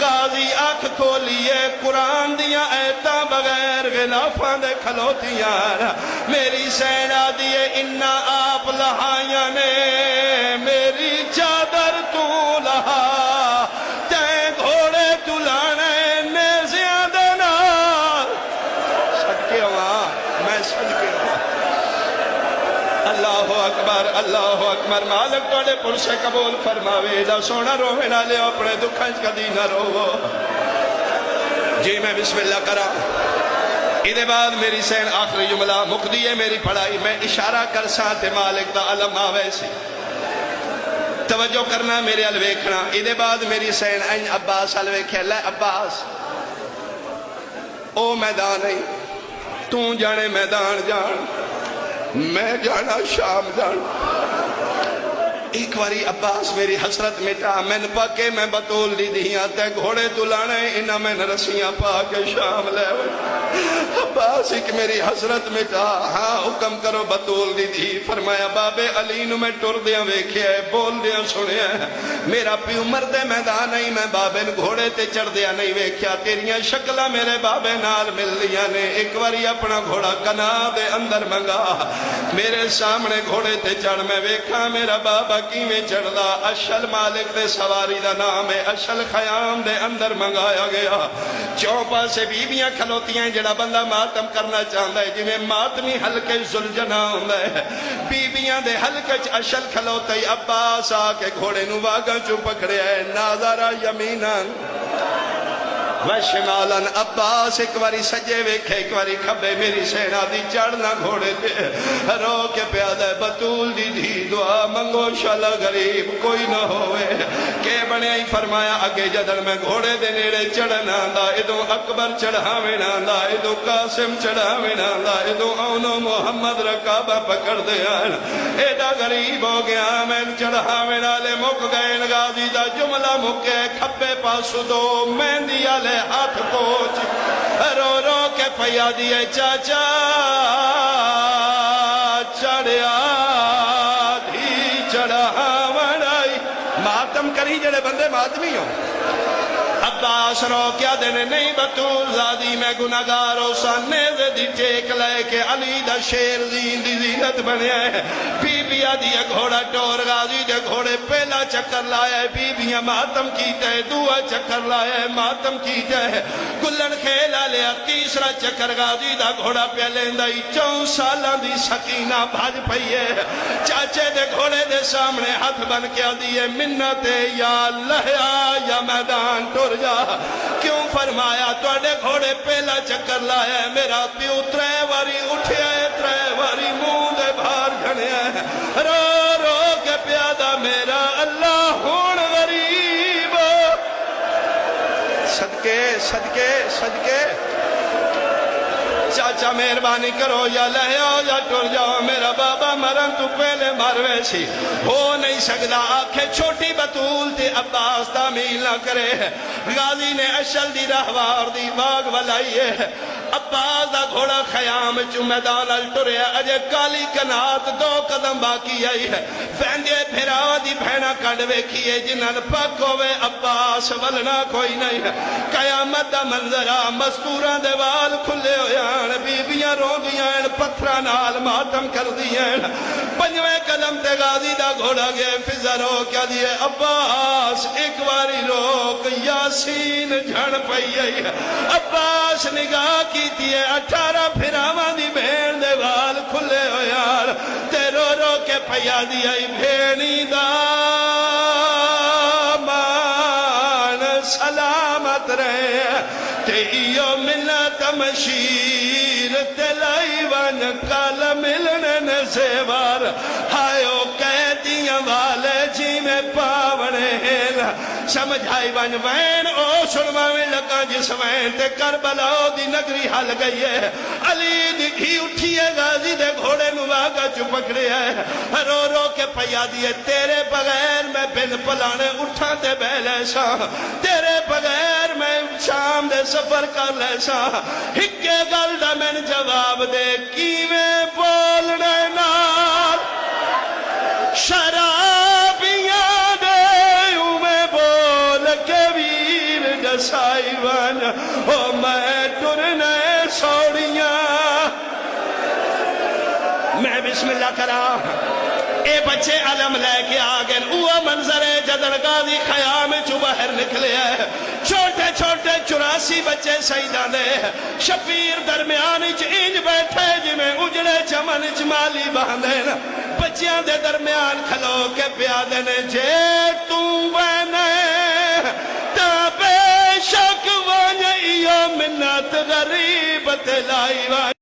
غازی اکھ کھولیے قرآن دیاں ایتاں بغیر غلافاں دے کھلوتیاں میری سینا دیئے انہا آپ لہائیاں نے میری چادر تو لہا تے گھوڑے تو لانے نیزیاں دینا صدقے ہوا میں صدقے ہوا اللہ اکبر مالک توڑے پرسے قبول فرماوے دا سونا روے نہ لے اپنے دکھنچ کدی نہ رو جی میں بسم اللہ کرا ادھے بعد میری سین آخری جملہ مقدی ہے میری پڑھائی میں اشارہ کر ساتھ مالک دا علم آوے سی توجہ کرنا میرے ال ویکھنا. ادے بعد میری سین این عباس ال ویکھیا. لے عباس او میدان نہیں تو جانے میدان جان میں جانا شام جان. ایک واری عباس میری حسرت مٹا. میں نے پاکے میں بطول دی دیاں تے گھوڑے تو لانے انہاں میں نے رسیاں پا کے شام لے ہوئے. عباس ایک میری حسرت مٹا. ہاں حکم کرو بطول دی دی. فرمایا بابے علی نو میں ٹر دیاں ویکھیا ہے بول دیاں سنیا ہے. میرا پیو مردے میدان نہیں میں بابے نے گھوڑے تے چڑھ دیا نہیں ویکھیا. تیریاں شکلہ میرے بابے نال مل لیاں نے. ایک واری اپنا گھوڑا کنا دے اندر منگا میرے سامنے گھوڑے تے چڑھ میں ویکھا میرا بابا کی میں چڑھ دا. اشل مالک دے سواری دا نام ہے. اشل خیام دے اندر منگایا گیا. چوپا سے بیبیاں کھلوتیاں جڑا بندہ ماتم کرنا چاہتا ہے جی میں ماتمی حلقے زلجنا ہوندہ ہے. بیبیاں دے حلقے اشل کھلوتا ہے. عباس آ کے گھوڑے نو واگا چو پکڑے ہے. ناظرہ یمیناً وشمالن. عباس ایک واری سجے ویکھے ایک واری کھبے. میری سینا دی چڑھنا گھوڑے تے رو کے پیادہ بطول دی دی دعا منگو شالا غریب کوئی نہ ہوئے. کہ بنے ہی فرمایا اگے جدن میں گھوڑے دے نیڑے چڑھنا دا ادو اکبر چڑھاوینا دا ادو قاسم چڑھاوینا دا ادو اونو محمد رکابہ پکڑ دیا. ایڈا غریب ہو گیا میں چڑھاوینا لے مک گئے. غازی دا جملہ مکے کھبے پاسو دو مہندیا لے ہاتھ پوچھ رو رو کے پیا دیئے چاچا چڑھیا دھی چڑھا وڑائی. ماتم کری جڑے بندے ماتمی ہو. عباس رو کیا دینے نہیں بطول زادی میں گناہگاروں سانے دی ٹیک لے کے علی دا شیر زین دی زینت بنے ہے. بی بیاں دیا گھوڑا ٹور غازی دے گھوڑے پہلا چکر لائے. بی بیاں ماتم کیتا ہے. دعا چکر لائے ماتم کیتا ہے. گلن کھیلا لیا تیسرا چکر غازی دا گھوڑا پہلے اندائی. 4 سالاں دی سکینہ بھاج پئیے. چاچے دے گھوڑے دے سامنے ہاتھ بن کیا دیئے منت یا لہیا یا میدان ٹور جا. کیوں فرمایا توڑے گھوڑے پہلا چکر لایا ہے. میرا پیو 3 واری اٹھیا ہے 3 واری منہ دے بھار جھڑیا ہے. رو رو کے پیادہ میرا اللہ ہون غریب. صدقے صدقے صدقے چاچا مہربانی کرو یا لہیاؤ یا ٹر جاؤ. میرا بابا مرن تو پہلے مروے سی ہو نہیں سکتا. آنکھیں چھوٹی بطول تھی عباس تعمیل نہ کرے. غازی نے اشل دی رہوار دی باغ ولائی ہے. عباس دا گھوڑا خیام چو میدان الٹرے. اجے کالی کنات 2 قدم باقی آئی ہے. فیندے پھرا دی بھینا کڑوے کیے جنہاں پک ہوئے. عباس ولنا کوئی نہیں ہے. قیامت دا منظرہ مستوراں دے وال کھلے ہویا. بیبیاں رو گیاں پتھرہ نال ماتم کر دیاں. 5ویں قدم تے غازی دا گھوڑا گئے. فضا رو کیا دیئے عباس ایک واری روک یاسین جھڑ پئی آئی ہے. عباس نگاہ کی دیئے 18 پھراواں دی بھین دے وال کھلے ہو یار. تے رو رو کے پیا دی آئی بھینی دا مان سلامت رہے. تے ایو منت مشیر تلائی ون کال ملنے سیوار. ہائیو کہہ دیاں والے جی میں پاوڑے ہیلا. سمجھائی ون وین او سنواویں لگا جس وین تے کربلاؤ دی نگری حل گئی ہے. علی دی گھی اٹھیے غازی دے گھوڑے نواغا چو پکڑے ہے. رو رو کے پیا دیئے تیرے بغیر میں بن پلانے اٹھا تے بیلے سا. تیرے بغیر میں شام دے سفر کر لے سا. ہکے گل دا میں جواب دے کیویں بولنے نال شرابیاں دے اویں بول کے ویر دسائی ون او میں ٹرنے سوڑیاں. میں بسم اللہ کرا. اے بچے علم لے کے آگئے. اوہ منظر ہے جدن غازی خیام چو باہر نکلے ہے. چھوٹے چھوٹے 84 بچے سیدہ دے. شفیر درمیان انج بیٹھے جی میں اجڑے چمن مالی باندھے. بچیاں دے درمیان کھلو کے پیادے نے جے تو بنے تا بے شک وانیو منت غریب تلائی وان.